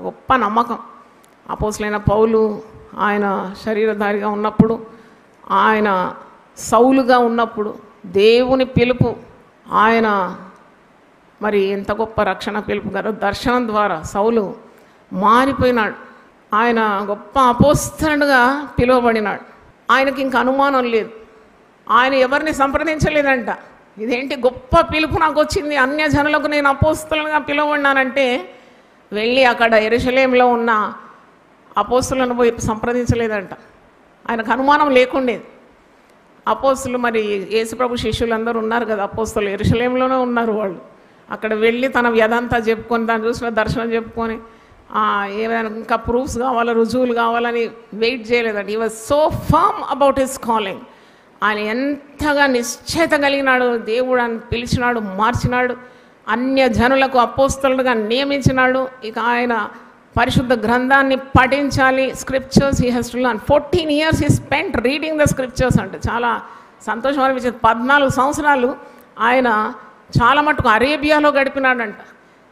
గొప్ప నమ్మకం. అపోస్తలుడైన పౌలు ఆయన శరీరధారిగా ఉన్నప్పుడు, ఆయన సౌలుగా ఉన్నప్పుడు దేవుని పిలుపు, ఆయన మరి ఎంత గొప్ప రక్షణ పిలుపు గారు. దర్శనం ద్వారా సౌలు మారిపోయినాడు. ఆయన గొప్ప అపోస్తలుడుగా పిలువబడినాడు. ఆయనకి ఇంక అనుమానం లేదు. ఆయన ఎవరిని సంప్రదించలేదంట. ఇదేంటి గొప్ప పిలుపు నాకు వచ్చింది, అన్య జనులకు నేను అపోస్తలుగా పిలువబడినానంటే వెళ్ళి అక్కడ యెరూషలేములో ఉన్న అపోస్తలులను పోయి సంప్రదించలేదంట. ఆయనకు అనుమానం లేకుండేది. అపోస్తలు మరి యేసుప్రభు శిష్యులందరూ ఉన్నారు కదా, అపోస్తలు యెరూషలేములోనే ఉన్నారు. వాళ్ళు అక్కడ వెళ్ళి తన వ్యధంతా చెప్పుకొని, దాన్ని చూసిన దర్శనం చెప్పుకొని, ఏమైనా ఇంకా ప్రూఫ్స్ కావాలా, రుజువులు కావాలని వెయిట్ చేయలేదండి. He was so firm about his calling. ఆయన ఎంతగా నిశ్చయత కలిగినాడు. దేవుడు ఆయన పిలిచినాడు, మార్చినాడు, అన్య జనులకు అపోస్తలుగా నియమించినాడు. ఇక ఆయన పరిశుద్ధ గ్రంథాన్ని పఠించాలి. Scriptures he has to learn. 14 years he spent reading the scriptures. అంటే చాలా సంతోషం అనిపించింది. 14 సంవత్సరాలు ఆయన చాలా మటుకు అరేబియాలో గడిపినాడంట.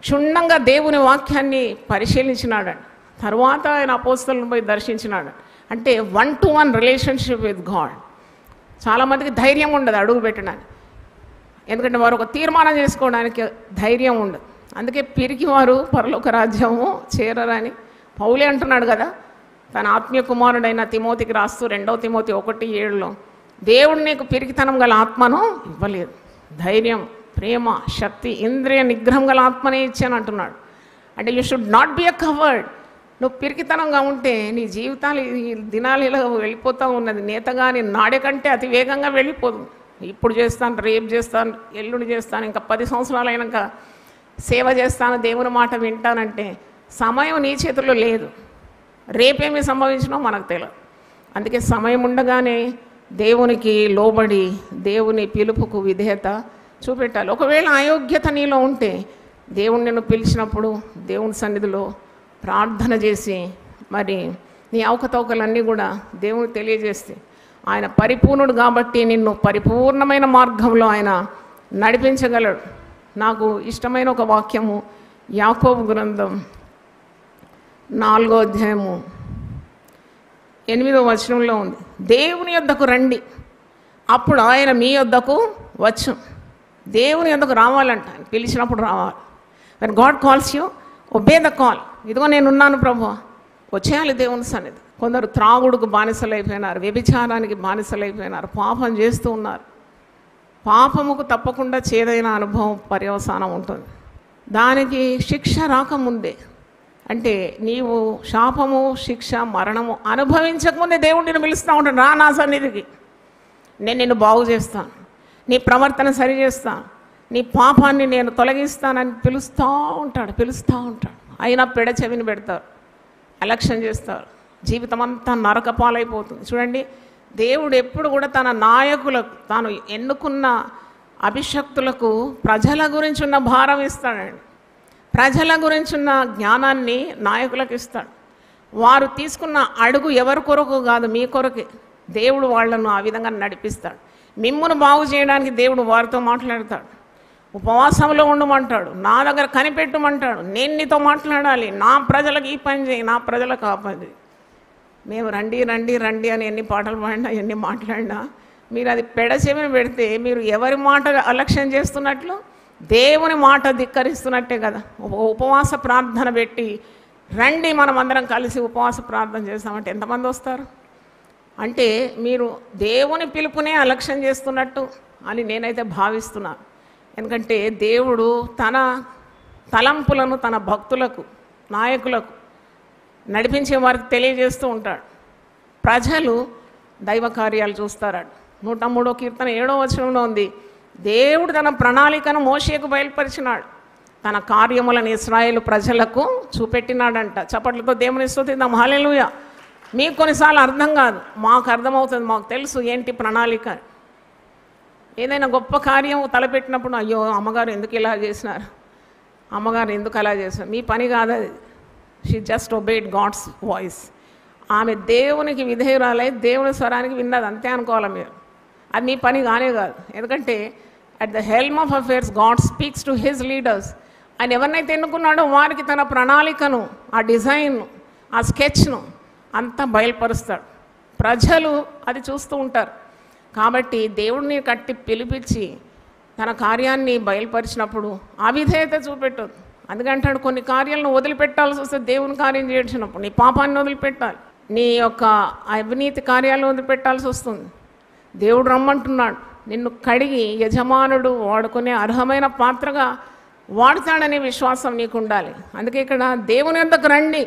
క్షుణ్ణంగా దేవుని వాక్యాన్ని పరిశీలించినాడంట. తర్వాత ఆయన అపోస్తలులను పోయి దర్శించినాడు. అంటే 1-to-1 రిలేషన్షిప్ విత్ గాడ్. చాలామందికి ధైర్యం ఉండదు అడుగు పెట్టడానికి, ఎందుకంటే వారు ఒక తీర్మానం చేసుకోవడానికి ధైర్యం ఉండదు. అందుకే పిరికి వారు పరలోక రాజ్యము చేరరని పౌలే అంటున్నాడు కదా తన ఆత్మీయ కుమారుడైన తిమోతికి రాస్తూ 2 తిమోతి 1:7 దేవుడు నీకు పిరికితనం గల ఆత్మను ఇవ్వలేదు, ధైర్యం, ప్రేమ, శక్తి, ఇంద్రియ నిగ్రహం గల ఆత్మనే ఇచ్చాను అంటున్నాడు. అంటే you should not be a covered. నువ్వు పిరికితనంగా ఉంటే నీ జీవితాలు ఈ దినాలు ఇలా వెళ్ళిపోతూ ఉన్నది. నేతగాని నాడే కంటే అతి వేగంగా వెళ్ళిపోతుంది. ఇప్పుడు చేస్తాను, రేపు చేస్తాను, ఎల్లుండి చేస్తాను, ఇంకా 10 సంవత్సరాలు అయినాక సేవ చేస్తాను, దేవుని మాట వింటానంటే సమయం నీ చేతుల్లో లేదు. రేపేమి సంభవించినో మనకు తెలియదు. అందుకే సమయం ఉండగానే దేవునికి లోబడి దేవుని పిలుపుకు విధేయత చూపెట్టాలి. ఒకవేళ అయోగ్యత నీలో ఉంటే దేవుడు నిన్ను పిలిచినప్పుడు దేవుని సన్నిధిలో ప్రార్థన చేసి మరి నీ అవకతవకలన్నీ కూడా దేవుని తెలియజేస్తే ఆయన పరిపూర్ణుడు కాబట్టి నిన్ను పరిపూర్ణమైన మార్గంలో ఆయన నడిపించగలడు. నాకు ఇష్టమైన ఒక వాక్యము యాకోబు గ్రంథం 4వ అధ్యాయము 8వ వచనంలో ఉంది. దేవుని యొద్దకు రండి, అప్పుడు ఆయన మీ యొద్దకు వచ్చు. దేవుని యొద్దకు రావాలంట, పిలిచినప్పుడు రావాలి. When God calls you, obey the call. ఇదిగో నేనున్నాను ప్రభు, వచ్చేయాలి దేవుని సన్నిధి. కొందరు త్రాగుడుకు బానిసలైపోయినారు, వ్యభిచారానికి బానిసలైపోయినారు, పాపం చేస్తూ ఉన్నారు. పాపముకు తప్పకుండా చేదైన అనుభవం పర్యవసానం ఉంటుంది. దానికి శిక్ష రాకముందే, అంటే నీవు శాపము, శిక్ష, మరణము అనుభవించకముందే దేవుడు నిన్ను పిలుస్తూ ఉంటాడు, రా నా సన్నిధికి, నేను నిన్ను బాగు చేస్తాను, నీ ప్రవర్తన సరి చేస్తాను, నీ పాపాన్ని నేను తొలగిస్తానని పిలుస్తూ ఉంటాడు. అయినా చెవిని పెడతారు, అలక్ష్యం చేస్తారు, జీవితం అంతా నరకపాలైపోతుంది. చూడండి, దేవుడు ఎప్పుడు కూడా తన నాయకులకు, తాను ఎన్నుకున్న అభిషక్తులకు ప్రజల గురించి ఉన్న భారం ఇస్తాడండి. ప్రజల గురించి ఉన్న జ్ఞానాన్ని నాయకులకు ఇస్తాడు. వారు తీసుకున్న అడుగు ఎవరి కొరకు కాదు, మీ కొరకే. దేవుడు వాళ్ళను ఆ విధంగా నడిపిస్తాడు. మిమ్మును బాగు చేయడానికి దేవుడు వారితో మాట్లాడతాడు. ఉపవాసంలో ఉండమంటాడు, నా దగ్గర కనిపెట్టమంటాడు, నేను నీతో మాట్లాడాలి, నా ప్రజలకు ఈ పని చేయి, నా ప్రజలకు ఆ పని చేయి. మేము రండి రండి రండి అని ఎన్ని పాటలు పాడినా, ఎన్ని మాట్లాడినా, మీరు అది చెవిని పెడితే మీరు ఎవరి మాట అలక్ష్యం చేస్తున్నట్లు, దేవుని మాట ధిక్కరిస్తున్నట్టే కదా. ఉపవాస ప్రార్థన పెట్టి రండి, మనం అందరం కలిసి ఉపవాస ప్రార్థన చేస్తామంటే ఎంతమంది వస్తారు? అంటే మీరు దేవుని పిలుపునే అలక్ష్యం చేస్తున్నట్టు అని నేనైతే భావిస్తున్నాను. ఎందుకంటే దేవుడు తన తలంపులను తన భక్తులకు, నాయకులకు, నడిపించే వారికి తెలియజేస్తూ ఉంటాడు. ప్రజలు దైవ కార్యాలు చూస్తారట. 103వ కీర్తన 7వ వచనంలో ఉంది, దేవుడు తన ప్రణాళికను మోషేకు బయలుపరిచినాడు, తన కార్యములను ఇశ్రాయేలు ప్రజలకు చూపెట్టినాడంట. చప్పట్లతో దేవుని స్తుతిద్దాం, హల్లెలూయా. మీకు కొన్నిసార్లు అర్థం కాదు, మాకు అర్థమవుతుంది, మాకు తెలుసు ఏంటి ప్రణాళిక. ఏదైనా గొప్ప కార్యం తలపెట్టినప్పుడు అయ్యో అమ్మగారు ఎందుకు ఇలా చేసినారు, అమ్మగారు ఎందుకు అలా చేశారు, మీ పని కాదు అది. She just obeyed God's voice. ఆమె దేవునికి విధేయురాలై దేవుని స్వరానికి విన్నది, అంతే అనుకోవాలి మీరు. అది మీ పని కానే కాదు. ఎందుకంటే at the helm of affairs God speaks to his leaders. ఆయన ఎవరినైతే ఎన్నుకున్నాడో వారికి తన ప్రణాళికను, ఆ డిజైన్, ఆ స్కెచ్ను అంతా బయలుపరుస్తాడు. ప్రజలు అది చూస్తూ ఉంటారు. కాబట్టి దేవుడిని కట్టి పిలిపించి తన కార్యాన్ని బయలుపరిచినప్పుడు అవిధేయత చూపెట్టదు. అందుకంటాడు, కొన్ని కార్యాలను వదిలిపెట్టాల్సి వస్తే దేవుని కార్యం చేసినప్పుడు నీ పాపాన్ని వదిలిపెట్టాలి, నీ యొక్క అవినీతి కార్యాలను వదిలిపెట్టాల్సి వస్తుంది. దేవుడు రమ్మంటున్నాడు, నిన్ను కడిగి యజమానుడు వాడుకునే అర్హమైన పాత్రగా వాడుతాడనే విశ్వాసం నీకు ఉండాలి. అందుకే ఇక్కడ దేవుని యొద్దకు రండి,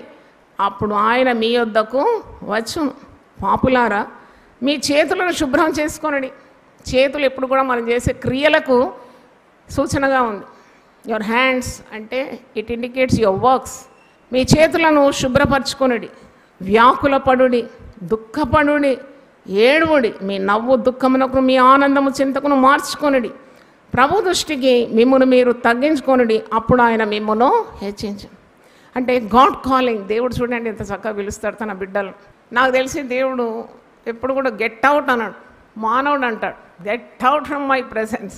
అప్పుడు ఆయన మీ యొద్దకు వచ్చును. పాపులారా, మీ చేతులను శుభ్రం చేసుకొనండి. చేతులు ఎప్పుడు కూడా మనం చేసే క్రియలకు సూచనగా ఉంది. యువర్ హ్యాండ్స్ అంటే ఇట్ ఇండికేట్స్ యువర్ వర్క్స్. మీ చేతులను శుభ్రపరచుకొనుడి, వ్యాకుల పడుడి, దుఃఖపడుడి, ఏడువుడి, మీ నవ్వు దుఃఖమునకు మీ ఆనందము చింతకును మార్చుకొనుడి. ప్రభు దృష్టికి మిమ్మును మీరు తగ్గించుకొనుడి, అప్పుడు ఆయన మిమ్మును హెచ్చించు. అంటే గాడ్ కాలింగ్. దేవుడు చూడండి ఎంత చక్కగా పిలుస్తాడు తన బిడ్డలు. నాకు తెలిసి దేవుడు ఎప్పుడు కూడా గెట్ అవుట్ అన్నాడు. మానవుడు అంటాడు get out from my presence.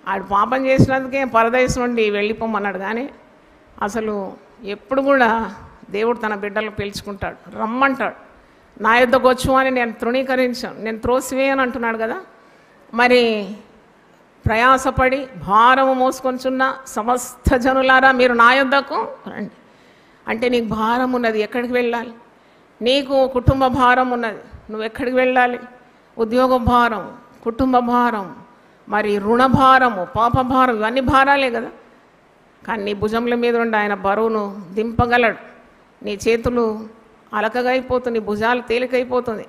ఆడు పాపం చేసినందుకే పరదేశం నుండి వెళ్ళిపోమన్నాడు. కానీ అసలు ఎప్పుడు కూడా దేవుడు తన బిడ్డలు పిలుచుకుంటాడు, రమ్మంటాడు. నా యొద్దకు వచ్చు అని నేను తృణీకరించాను, నేను త్రోసివేయని అంటున్నాడు కదా. మరి ప్రయాసపడి భారము మోసుకొంచున్న సమస్త జనులారా మీరు నా యొద్దకు రండి. అంటే నీకు భారం ఉన్నది, ఎక్కడికి వెళ్ళాలి? నీకు కుటుంబ భారం ఉన్నది, నువ్వు ఎక్కడికి వెళ్ళాలి? ఉద్యోగ భారం, కుటుంబ భారం, మరి రుణ భారము, పాప భారం, ఇవన్నీ భారాలే కదా. కానీ నీ భుజముల మీద ఉండి ఆయన బరువును దింపగలడు. నీ చేతులు అలకగా అయిపోతుంది, నీ భుజాలు తేలికైపోతుంది.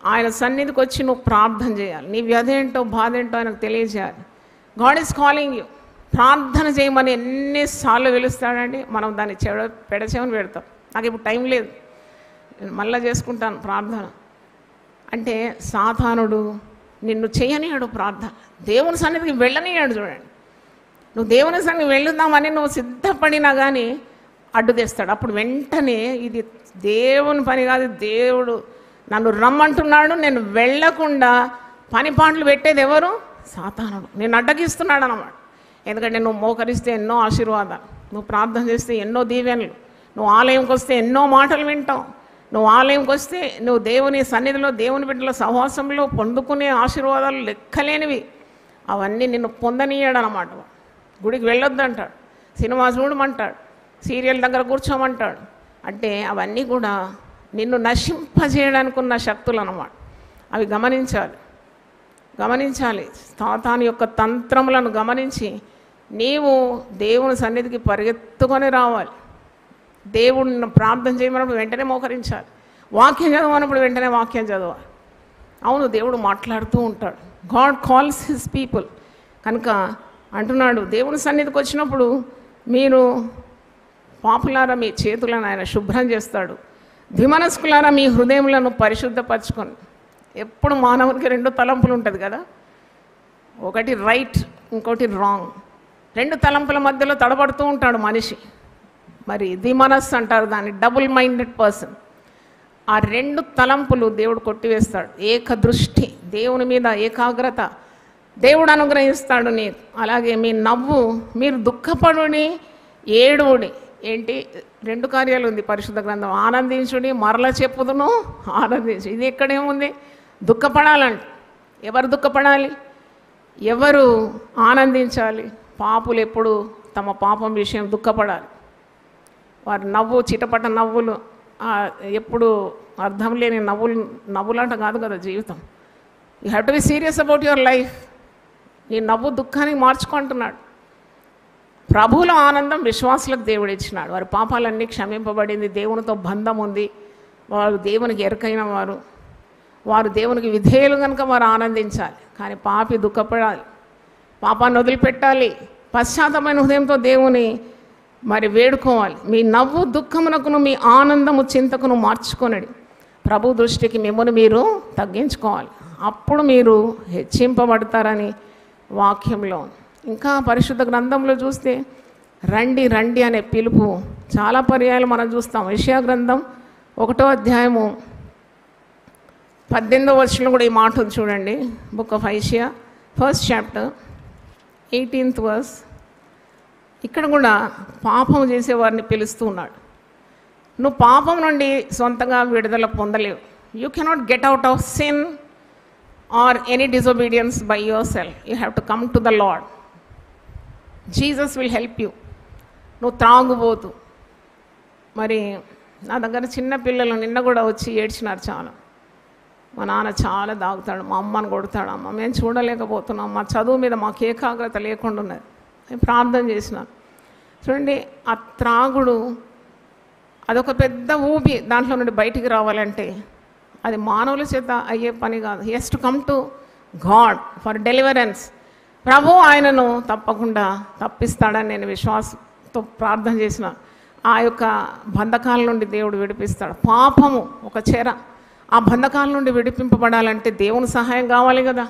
ఆయన సన్నిధికి వచ్చి నువ్వు ప్రార్థన చేయాలి. నీ వ్యధ ఏంటో బాధ ఏంటో ఆయనకు తెలియజేయాలి. God is calling you. ప్రార్థన చేయమని ఎన్నిసార్లు పిలుస్తాడండి, మనం దాన్ని పెడచేమని పెడతాం. నాకు ఇప్పుడు టైం లేదు, నేను మళ్ళీ చేసుకుంటాను ప్రార్థన. అంటే సాతానుడు నిన్ను చేయనియాడు ప్రార్థన, దేవుని సన్నిధికి వెళ్ళనియాడు. చూడండి, నువ్వు దేవుని సన్నిధికి వెళ్దామని నువ్వు సిద్ధపడినా కానీ అడ్డు తెస్తాడు. అప్పుడు వెంటనే ఇది దేవుని పని కాదు, దేవుడు నన్ను రమ్మంటున్నాడు, నేను వెళ్ళకుండా పని పాటలు పెట్టేది ఎవరు? సాతానుడు. నేను అడ్డగిస్తున్నాడు అన్నమాట. ఎందుకంటే నువ్వు మోకరిస్తే ఎన్నో ఆశీర్వాదాలు, నువ్వు ప్రార్థన చేస్తే ఎన్నో దీవెనలు, నువ్వు ఆలయంకి వస్తే ఎన్నో మాటలు వింటావు, నువ్వు ఆలయంకి వస్తే నువ్వు దేవుని సన్నిధిలో దేవుని బిడ్డల సహవాసంలో పొందుకునే ఆశీర్వాదాలు లెక్కలేనివి. అవన్నీ నిన్ను పొందనీయాడు అన్నమాట. గుడికి వెళ్ళొద్దు అంటాడు, సినిమా చూడమంటాడు, సీరియల్ దగ్గర కూర్చోమంటాడు. అంటే అవన్నీ కూడా నిన్ను నశింపజేయడానికి ఉన్న శక్తులు అన్నమాట. అవి గమనించాలి. సాతాను యొక్క తంత్రములను గమనించి నీవు దేవుని సన్నిధికి పరిగెత్తుకొని రావాలి. దేవుడిని ప్రార్థన చేయమన్నప్పుడు వెంటనే మోకరించాలి. వాక్యం చదవనప్పుడు వెంటనే వాక్యం చదవాలి. అవును, దేవుడు మాట్లాడుతూ ఉంటాడు. God calls his people. కనుక అంటున్నాడు, దేవుని సన్నిధికి వచ్చినప్పుడు మీరు పాపులారా మీ చేతులను ఆయన శుభ్రం చేస్తాడు, ద్విమనస్కులారా మీ హృదయములను పరిశుద్ధపరచుకొని. ఎప్పుడు మానవునికి రెండు తలంపులు ఉంటుంది కదా, ఒకటి రైట్, ఇంకోటి రాంగ్. రెండు తలంపుల మధ్యలో తడబడుతూ ఉంటాడు మనిషి. మరి ద్విమనస్సు అంటారు దాన్ని, డబుల్ మైండెడ్ పర్సన్. ఆ రెండు తలంపులు దేవుడు కొట్టివేస్తాడు. ఏక దృష్టి, దేవుని మీద ఏకాగ్రత దేవుడు అనుగ్రహిస్తాడు నీకు. అలాగే మీ నవ్వు, మీరు దుఃఖపడుని ఏడువుడి. ఏంటి? రెండు కార్యాలు ఉంది పరిశుద్ధ గ్రంథం. ఆనందించుడి, మరల చెప్పుదును ఆనందించు. ఇది ఎక్కడేముంది? దుఃఖపడాలంట. ఎవరు దుఃఖపడాలి? ఎవరు ఆనందించాలి? పాపులు ఎప్పుడు తమ పాపం విషయం దుఃఖపడాలి. వారి నవ్వు చిటపట నవ్వులు, ఎప్పుడు అర్థం లేని నవ్వులంట కాదు కదా జీవితం. You have to be serious about your life. నీ నవ్వు దుఃఖానికి మార్చుకుంటున్నాడు. ప్రభువుల ఆనందం విశ్వాసులకు దేవుడు ఇచ్చినాడు. వారి పాపాలన్నీ క్షమింపబడింది, దేవునితో బంధం ఉంది, వారు దేవునికి ఎరుకైన వారు దేవునికి విధేయులు కనుక వారు ఆనందించాలి. కానీ పాపి దుఃఖపడాలి, పాపాన్ని వదిలిపెట్టాలి, పశ్చాత్తమైన హృదయంతో దేవుని మరి వేడుకోవాలి. మీ నవ్వు దుఃఖమునకును మీ ఆనందము చింతకును మార్చుకొనడి. ప్రభు దృష్టికి మిమ్మల్ని మీరు తగ్గించుకోవాలి, అప్పుడు మీరు హెచ్చింపబడతారని వాక్యంలో. ఇంకా పరిశుద్ధ గ్రంథంలో చూస్తే రండి రండి అనే పిలుపు చాలా పర్యాయాలు మనం చూస్తాం. యెషయా గ్రంథం 1వ అధ్యాయము 18వ వచనంలో కూడా ఈ మాట ఉంది చూడండి. బుక్ ఆఫ్ యెషయా 1st chapter 18th verse. ఇక్కడ కూడా పాపం చేసేవారిని పిలుస్తూ ఉన్నాడు. నువ్వు పాపం నుండి సొంతంగా విడుదల పొందలేవు. You cannot get out of sin or any disobedience by yourself. You have to come to the Lord. Jesus will help you. నువ్వు త్రాగుబోతు. మరి నా దగ్గర చిన్న పిల్లలు నిన్న కూడా వచ్చి ఏడ్చినారు చాలా. మా నాన్న చాలా తాగుతాడు, మా అమ్మని కొడతాడు, అమ్మ మేము చూడలేకపోతున్నాం, మా చదువు మీద మాకు ఏకాగ్రత లేకుండా ఉన్నది. నేను ప్రార్థన చేసినాను. చూడండి, ఆ త్రాగుడు అదొక పెద్ద ఊబి. దాంట్లో నుండి బయటికి రావాలంటే అది మానవుల చేత అయ్యే పని కాదు. He has to come to God for deliverance. ప్రభు ఆయనను తప్పకుండా తప్పిస్తాడని నేను విశ్వాసంతో ప్రార్థన చేసిన. ఆ యొక్క బంధకాల నుండి దేవుడు విడిపిస్తాడు. పాపము ఒక చెర, ఆ బంధకాల నుండి విడిపింపబడాలంటే దేవుని సహాయం కావాలి కదా.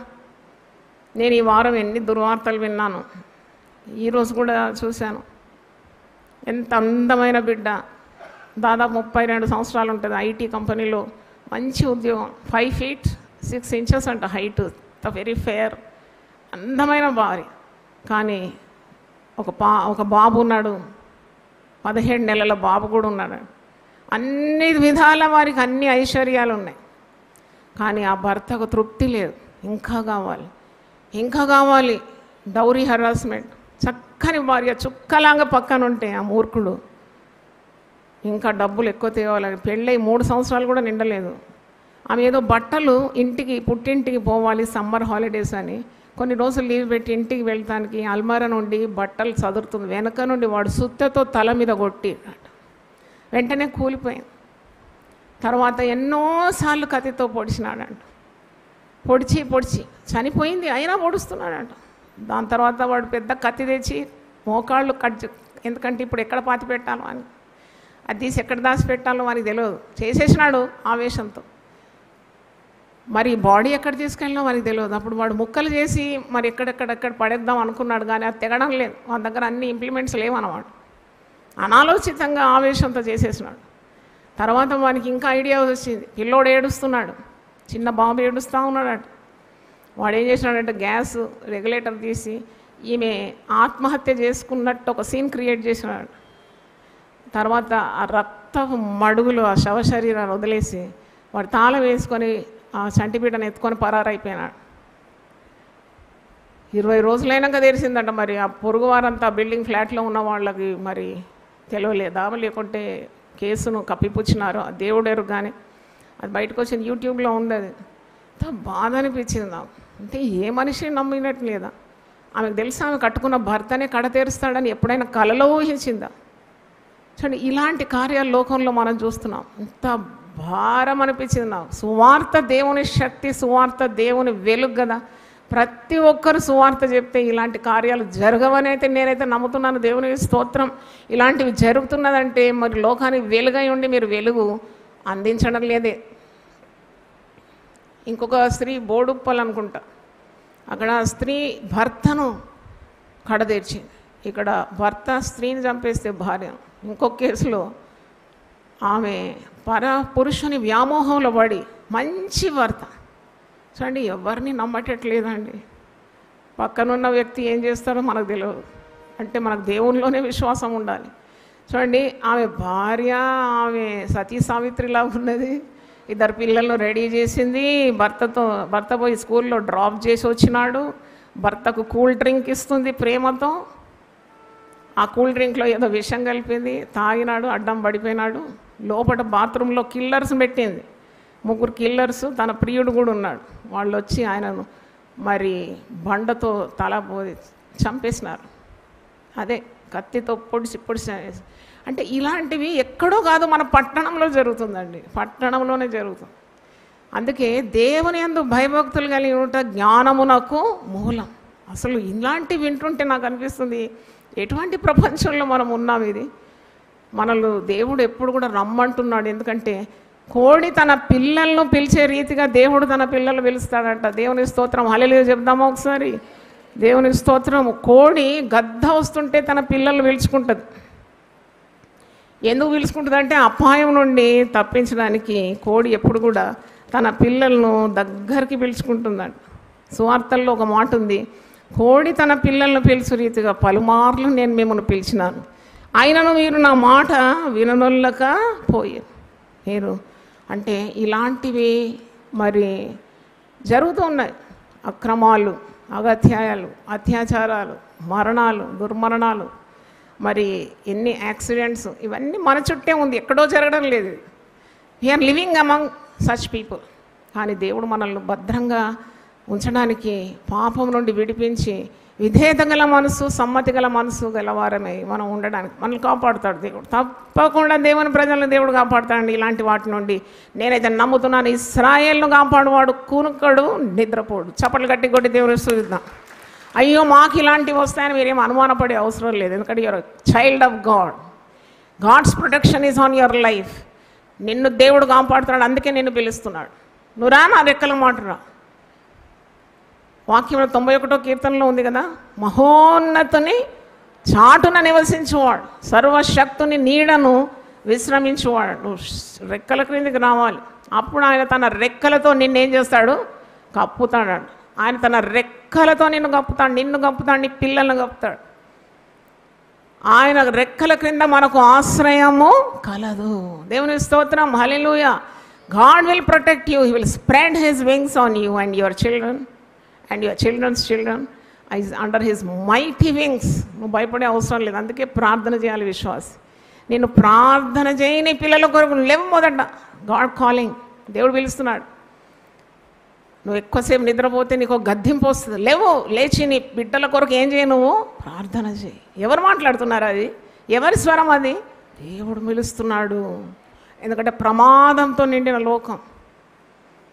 నేను ఈ వారం ఎన్ని దుర్వార్తలు విన్నాను. ఈరోజు కూడా చూశాను. ఎంత అందమైన బిడ్డ, దాదాపు 32 సంవత్సరాలు ఉంటుంది, ఐటీ కంపెనీలో మంచి ఉద్యోగం, 5 feet 6 inches అంట హైట్, వెరీ ఫేర్, అందమైన భార్య. కానీ ఒక బాబు ఉన్నాడు, 17 నెలల బాబు కూడా ఉన్నాడు. అన్ని విధాల వారికి అన్ని ఐశ్వర్యాలు ఉన్నాయి. కానీ ఆ భర్తకు తృప్తి లేదు, ఇంకా కావాలి, ఇంకా కావాలి. Dowry harassment. చక్కని భార్య చుక్కలాగా పక్కన ఉంటే ఆ మూర్ఖుడు ఇంకా డబ్బులు ఎక్కువ తేవాలి. పెళ్ళై 3 సంవత్సరాలు కూడా నిండలేదు. ఆమె ఏదో బట్టలు పుట్టింటికి పోవాలి సమ్మర్ హాలిడేస్ అని కొన్ని రోజులు లీవ్ పెట్టి ఇంటికి వెళ్తానికి అల్మారా నుండి బట్టలు చదురుతుంది. వెనక నుండి వాడు సుత్తతో తల మీద కొట్టి వెంటనే కూలిపోయింది. తర్వాత ఎన్నోసార్లు కత్తితో పొడిచినాడంట. పొడిచి చనిపోయింది, అయినా పొడుస్తున్నాడంట. దాని తర్వాత వాడు పెద్ద కత్తి తెచ్చి మోకాళ్ళు ఎందుకంటే ఇప్పుడు ఎక్కడ పాతి పెట్టాలో అని, అది తీసి ఎక్కడ దాచి పెట్టాలో వానికి తెలియదు, చేసేసినాడు ఆవేశంతో. మరి బాడీ ఎక్కడ తీసుకెళ్ళినా వానికి తెలియదు. అప్పుడు వాడు ముక్కలు చేసి మరి ఎక్కడెక్కడ పడేద్దాం అనుకున్నాడు, కానీ అది తెగడం లేదు. వాని దగ్గర అన్ని ఇంప్లిమెంట్స్ లేవన్నమాట. అనాలోచితంగా ఆవేశంతో చేసేసినాడు. తర్వాత వానికి ఇంకా ఐడియా వచ్చింది, పిల్లోడు ఏడుస్తున్నాడు, చిన్న బాబు ఏడుస్తూ ఉన్నాడట. వాడు ఏం చేసినాడంటే గ్యాస్ రెగ్యులేటర్ తీసి ఈమె ఆత్మహత్య చేసుకున్నట్టు ఒక సీన్ క్రియేట్ చేసినాడు. తర్వాత ఆ రక్తపు మడుగులు ఆ శవ శరీరాన్ని వదిలేసి వాడు తాళం వేసుకొని ఆ చంటిబిడ్డను ఎత్తుకొని పరారైపోయినాడు. 20 రోజులైనాక తెలిసిందంట. మరి ఆ పొరుగు వారంతా బిల్డింగ్ ఫ్లాట్లో ఉన్న వాళ్ళకి మరి తెలియలేదా, లేకుంటే కేసును కప్పిపుచ్చినారు, దేవుడెరు. కానీ అది బయటకు వచ్చింది, యూట్యూబ్లో ఉంది. అది ఎంత బాధ అనిపించింది నాకు. అంటే ఏ మనిషి నమ్మినట్టు లేదా. ఆమెకు తెలిసి ఆమె కట్టుకున్న భర్తనే కడతేరుస్తాడని ఎప్పుడైనా కలలో ఊహించిందా? చూడండి, ఇలాంటి కార్యాలు లోకంలో మనం చూస్తున్నాం. ఎంత భారం అనిపించింది నాకు. సువార్త దేవుని శక్తి, సువార్త దేవుని వెలుగు కదా. ప్రతి ఒక్కరు సువార్త చెప్తే ఇలాంటి కార్యాలు జరగవని అయితే నేనైతే నమ్ముతున్నాను. దేవుని స్తోత్రం. ఇలాంటివి జరుగుతున్నదంటే మరి లోకానికి వెలుగై ఉండి మీరు వెలుగు అందించడం లేదే. ఇంకొక స్త్రీ బోడుప్పలు అనుకుంటా, అక్కడ స్త్రీ భర్తను కడతీర్చింది. ఇక్కడ భర్త స్త్రీని చంపేస్తే భార్య. ఇంకొక కేసులో ఆమె పురుషుని వ్యామోహంలో పడి, మంచి భర్త చూడండి, ఎవరిని నమ్మటట్లేదండి. పక్కనున్న వ్యక్తి ఏం చేస్తాడో మనకు తెలియదు. అంటే మనకు దేవునిలోనే విశ్వాసం ఉండాలి. చూడండి, ఆమె భార్య, ఆమె సతీ సావిత్రిలా ఉన్నది. 2 పిల్లలను రెడీ చేసింది. భర్త పోయి స్కూల్లో డ్రాప్ చేసి వచ్చినాడు. భర్తకు కూల్ డ్రింక్ ఇస్తుంది ప్రేమతో. ఆ కూల్ డ్రింక్లో ఏదో విషం కలిపింది, తాగినాడు, అడ్డం పడిపోయినాడు. లోపల బాత్రూంలో కిల్లర్స్ పెట్టింది, 3 కిల్లర్స్, తన ప్రియుడు కూడా ఉన్నాడు. వాళ్ళు వచ్చి ఆయనను మరి బండతో తల చంపేసినారు. అదే కత్తితో పొడిచి. అంటే ఇలాంటివి ఎక్కడో కాదు, మన పట్టణంలో జరుగుతుందండి, పట్టణంలోనే జరుగుతుంది. అందుకే దేవుని యందు భయభక్తులు కలిగి ఉంటే జ్ఞానమునకు మూలం. అసలు ఇలాంటివి వింటుంటే నాకు అనిపిస్తుంది, ఎటువంటి ప్రపంచంలో మనం ఉన్నాం. ఇది మనల్ని దేవుడు ఎప్పుడు కూడా రమ్మంటున్నాడు. ఎందుకంటే కోడి తన పిల్లలను పిలిచే రీతిగా దేవుడు తన పిల్లలు పిలుస్తాడంట. దేవుని స్తోత్రం. హల్లెలూయా చెప్దామా ఒకసారి? దేవుని స్తోత్రం. కోడి గద్ద వస్తుంటే తన పిల్లలు పిలుచుకుంటుంది. ఎందుకు పిలుచుకుంటుంది అంటే అపాయం నుండి తప్పించడానికి కోడి ఎప్పుడు కూడా తన పిల్లలను దగ్గరికి పిలుచుకుంటుందంట. సువార్తల్లో ఒక మాట ఉంది, కోడి తన పిల్లలను పిలుచు రీతిగా పలుమార్లు నేను మిమ్మల్ని పిలిచినాను, అయినను మీరు నా మాట విననొల్లక పోయారు. మీరు అంటే ఇలాంటివి మరి జరుగుతూ ఉన్నాయి. అక్రమాలు, అగత్యాయాలు, అత్యాచారాలు, మరణాలు, దుర్మరణాలు, మరి ఎన్ని యాక్సిడెంట్స్, ఇవన్నీ మన చుట్టే ఉంది, ఎక్కడో జరగడం లేదు. We're living among such people. కానీ దేవుడు మనల్ని భద్రంగా ఉంచడానికి, పాపం నుండి విడిపించి విధేయత గల మనసు, సమ్మతి గల మనసు గలవారమే మనం ఉండడానికి మనల్ని కాపాడుతాడు దేవుడు. తప్పకుండా దేవుని ప్రజలను దేవుడు కాపాడుతాడండి ఇలాంటి వాటి నుండి. నేనైతే నమ్ముతున్నాను, ఇశ్రాయేలును కాపాడువాడు కూనుకడు, నిద్రపోడు. చప్పట్లు గట్టి కొట్టి దేవుని స్తుతిద్దాం. అయ్యో మాకు ఇలాంటివి వస్తాయని మీరేం అనుమానపడే అవసరం లేదు. ఎందుకంటే you're child of God. God's protection is on your life. నిన్ను దేవుడు కాపాడుతున్నాడు, అందుకే నిన్ను పిలుస్తున్నాడు. నువ్వు రా, నా రెక్కల మాట రా. వాక్యంలో 91వ కీర్తనలో ఉంది కదా, మహోన్నతుని చాటున నివసించేవాడు, సర్వశక్తుని నీడను విశ్రమించేవాడు. నువ్వు రెక్కల క్రిందికి రావాలి. అప్పుడు ఆయన తన రెక్కలతో నిన్నేం చేస్తాడు? కప్పుతాడు. ఆయన తన రెక్కలతో నిన్ను కప్పుతాడు, నిన్ను కప్పుతాడు, నీ పిల్లలను కప్పుతాడు. ఆయన రెక్కల క్రింద మనకు ఆశ్రయము కలదు. దేవుని స్తోత్రం, హల్లెలూయా. God will protect you, he will spread his wings on you and your children and your children's children under his mighty wings. నువ్వు భయపడే అవసరం లేదు. అందుకే ప్రార్థన చేయాలి విశ్వాసి. నేను ప్రార్థన చేయని పిల్లల కొరకు లేవు. మొదట గాడ్ కాలింగ్, దేవుడు పిలుస్తున్నాడు. నువ్వు ఎక్కువసేపు నిద్రపోతే నీకు గద్దింపు వస్తుంది. లేవు, లేచి నీ బిడ్డల కొరకు ఏం చేయి? నువ్వు ప్రార్థన చేయి. ఎవరు మాట్లాడుతున్నారు? అది ఎవరి స్వరం? అది దేవుడు పిలుస్తున్నాడు. ఎందుకంటే ప్రమాదంతో నిండిన లోకం,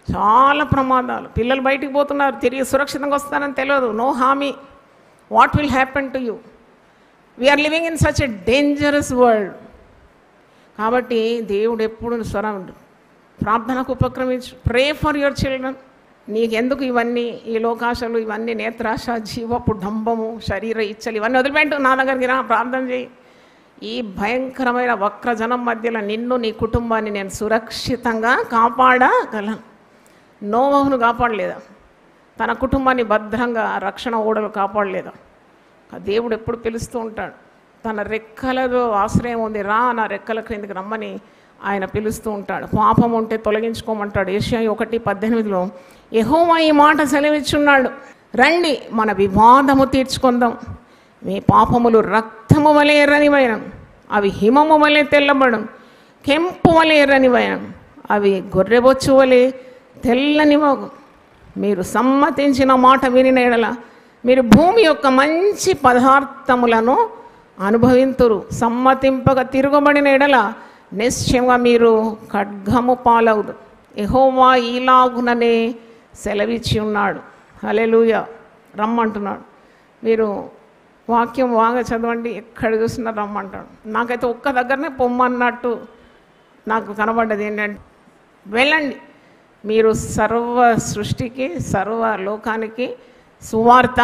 చాలా ప్రమాదాలు. పిల్లలు బయటికి పోతున్నారు, తిరిగి సురక్షితంగా వస్తారని తెలియదు. నో హామీ, what will happen to you? We are living in such a dangerous world. కాబట్టి దేవుడు ఎప్పుడు స్వరం, ప్రార్థనకు ఉపక్రమించు. Pray for your children. నీకెందుకు ఇవన్నీ, ఈ లోకాశలు, ఇవన్నీ నేత్రాశ, జీవపు డంబము, శరీర ఇచ్చలు, ఇవన్నీ వదిలిపెట్టు, నా దగ్గరికి రా, ప్రార్థన చేయి. ఈ భయంకరమైన వక్రజనం మధ్యలో నిన్ను, నీ కుటుంబాన్ని నేను సురక్షితంగా కాపాడగలను. నోవహును కాపాడలేదా? తన కుటుంబాన్ని భద్రంగా రక్షణ ఓడలు కాపాడలేదా? దేవుడు ఎప్పుడు పిలుస్తూ ఉంటాడు. తన రెక్కలలో ఆశ్రయం ఉంది, రా నా రెక్కల క్రిందికి రమ్మని ఆయన పిలుస్తూ ఉంటాడు. పాపం ఉంటే తొలగించుకోమంటాడు. యెషయా 1:18లో యెహోవా ఈ మాట సెలవిచ్చున్నాడు, రండి మన వివాదము తీర్చుకుందాం. మీ పాపములు రక్తము వలె ఎర్రనివైనం, అవి హిమము వలె తెల్లబడం, కెంపు వలె ఎర్రనివైనం, అవి గొర్రెబొచ్చు వలె తెల్లనివ్వవు. మీరు సమ్మతించిన మాట వినిన ఎడల మీరు భూమి యొక్క మంచి పదార్థములను అనుభవింతురు. సమ్మతింపక తిరగబడిన ఎడల నిశ్చయంగా మీరు ఖడ్గము పాలవుదు. యెహోవా ఈలాగుననే సెలవిచ్చి ఉన్నాడు. హల్లెలూయా. రమ్మంటున్నాడు. మీరు వాక్యం బాగా చదవండి, ఎక్కడ చూసినా రమ్మంటాడు. నాకైతే ఒక్క దగ్గరనే పొమ్మన్నట్టు నాకు కనబడ్డది ఏంటంటే, వెళ్ళండి మీరు సర్వ సృష్టికి, సర్వ లోకానికి సువార్త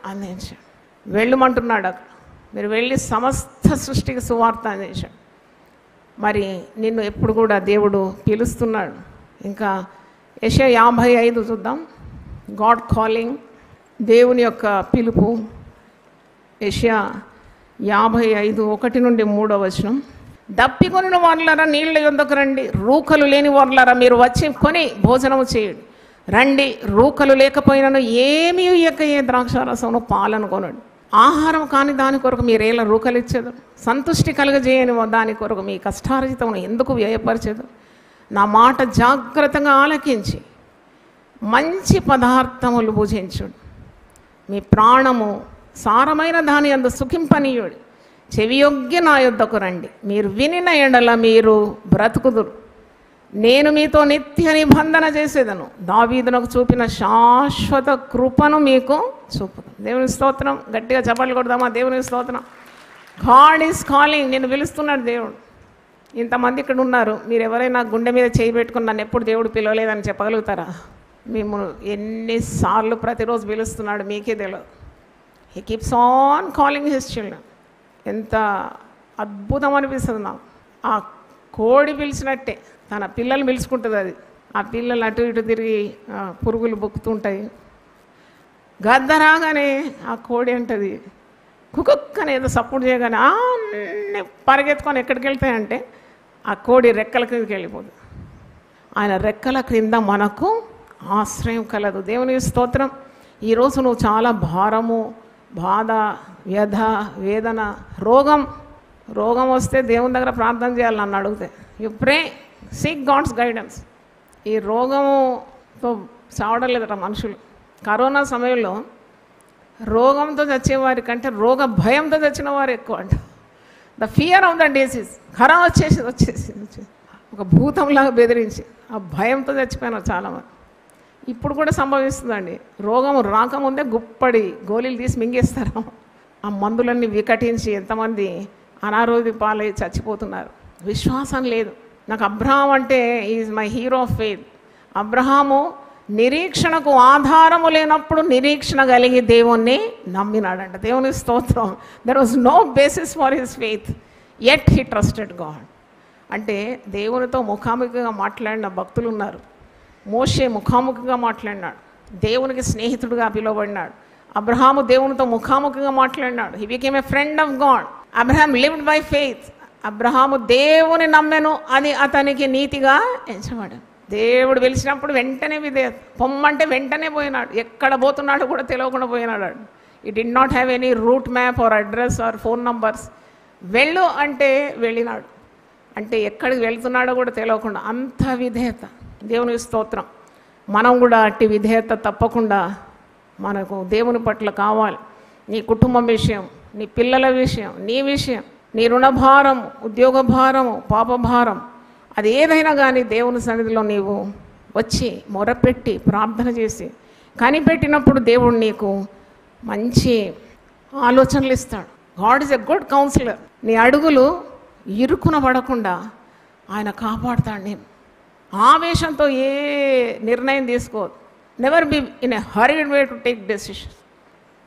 అందించాడు. వెళ్ళమంటున్నాడు. అక్కడ మీరు వెళ్ళి సమస్త సృష్టికి సువార్త అందించాడు. మరి నిన్ను ఎప్పుడు కూడా దేవుడు పిలుస్తున్నాడు. ఇంకా యెషయా 55 చూద్దాం. గాడ్ కాలింగ్, దేవుని యొక్క పిలుపు. యెషయా 55:1-3 దప్పికొనిన వారులారా నీళ్ళ యొద్దకు రండి, రూకలు లేని వారులారా మీరు వచ్చి కొని భోజనము చేయండి. రండి, రూకలు లేకపోయినను ఏమీ ఇయ్యకయే ద్రాక్షారసమును పాలను కొనండి. ఆహారం కాని దాని కొరకు మీరేలా రూకలు ఇచ్చేదు? సంతుష్టి కలుగజేయని దాని కొరకు మీ కష్టార్జితమును ఎందుకు వ్యయపరిచేదు? నా మాట జాగ్రత్తగా ఆలకించి మంచి పదార్థములు భుజించుడు. మీ ప్రాణము సారమైన దాని యందు సుఖింపనీయుడు. చెవియొగ్గి నా యొద్దకు రండి, మీరు వినిన ఎడల మీరు బ్రతుకుదురు. నేను మీతో నిత్య నిబంధన చేసేదను, దావీదునకు చూపిన శాశ్వత కృపను మీకు చూపుతాను. దేవుని స్తోత్రం. గట్టిగా చప్పట్లు కొడదామా? దేవుని స్తోత్రం. God is calling. నేను పిలుస్తున్నాడు దేవుడు. ఇంతమంది ఇక్కడ ఉన్నారు, మీరు ఎవరైనా గుండె మీద చేయి పెట్టుకుని నన్ను ఎప్పుడు దేవుడు పిలవలేదని చెప్పగలుగుతారా? మేము ఎన్నిసార్లు ప్రతిరోజు పిలుస్తున్నాడు మీకే తెలియదు. He keeps on calling his children. ఎంత అద్భుతం అనిపిస్తుంది నాకు. ఆ కోడి పిలిచినట్టే తన పిల్లలు పిలుచుకుంటుంది. అది ఆ పిల్లలు అటు ఇటు తిరిగి పురుగులు బొక్కుతుంటాయి. గద్ద రాగానే ఆ కోడి అంటది కుక్కని ఏదో సపోర్ట్ చేయగానే అన్నీ పరిగెత్తుకొని ఎక్కడికి వెళ్తాయంటే ఆ కోడి రెక్కల క్రిందకి వెళ్ళిపోతుంది. ఆయన రెక్కల క్రింద మనకు ఆశ్రయం కలదు. దేవుని స్తోత్రం. ఈరోజు నువ్వు చాలా భారము, బాధ, వ్యధ, వేదన, రోగం వస్తే దేవుని దగ్గర ప్రార్థన చేయాలి. నన్ను అడిగితే you pray, seek God's guidance. ఈ రోగముతో చావడం లేదట మనుషులు. కరోనా సమయంలో రోగంతో చచ్చేవారి కంటే రోగ భయంతో చచ్చిన వారు ఎక్కువ అంట. The fear of the disease. Khara వచ్చేసి ఒక భూతంలాగా బెదిరించి ఆ భయంతో చచ్చిపోయినారు చాలామంది. ఇప్పుడు కూడా సంభవిస్తుందండి. రోగము రాకముందే గుప్పడి గోళీలు తీసి మింగేస్తారు. ఆ మందులన్నీ వికటించి ఎంతమంది అనారోగ్య పాలై చచ్చిపోతున్నారు. విశ్వాసం లేదు. నాకు అబ్రహాం అంటే is my hero of faith. అబ్రహాము నిరీక్షణకు ఆధారము లేనప్పుడు నిరీక్షణ కలిగి దేవుణ్ణి నమ్మినాడంట. దేవుని స్తోత్రం. There was no basis for his faith, yet he trusted God. అంటే దేవునితో ముఖాముఖిగా మాట్లాడిన భక్తులు ఉన్నారు. మోషే ముఖాముఖిగా మాట్లాడినాడు, దేవునికి స్నేహితుడిగా పిలువబడినాడు. అబ్రహాము దేవునితో ముఖాముఖిగా మాట్లాడినాడు. He became a friend of God. Abraham lived by faith. అబ్రహాము దేవుని నమ్మెను, అది అతనికి నీతిగా ఎంచబడాడు. దేవుడు పిలిచినప్పుడు వెంటనే విధేయత. పొమ్మంటే వెంటనే పోయినాడు. ఎక్కడ పోతున్నాడు కూడా తెలియకుండా పోయినాడు. He did not have any route map or address or phone numbers. వెళ్ళు అంటే వెళ్ళినాడు. అంటే ఎక్కడికి వెళ్తున్నాడో కూడా తెలియకుండా అంత విధేయత. దేవునికి స్తోత్రం. మనం కూడా అట్టి విధేయత తప్పకుండా మనకు దేవుని పట్ల కావాలి. నీ కుటుంబం విషయం, నీ పిల్లల విషయం, నీ విషయం, నీ రుణభారం, ఉద్యోగ భారము, పాపభారం, అది ఏదైనా కానీ దేవుని సన్నిధిలో నీవు వచ్చి మొరపెట్టి ప్రార్థన చేసి కనిపెట్టినప్పుడు దేవుడు నీకు మంచి ఆలోచనలు ఇస్తాడు. God is a good counsellor. నీ అడుగులు ఇరుకున పడకుండా ఆయన కాపాడుతాడు. నేను ఆవేశంతో ఏ నిర్ణయం తీసుకోవద్దు. Never be in a hurried way to take decision.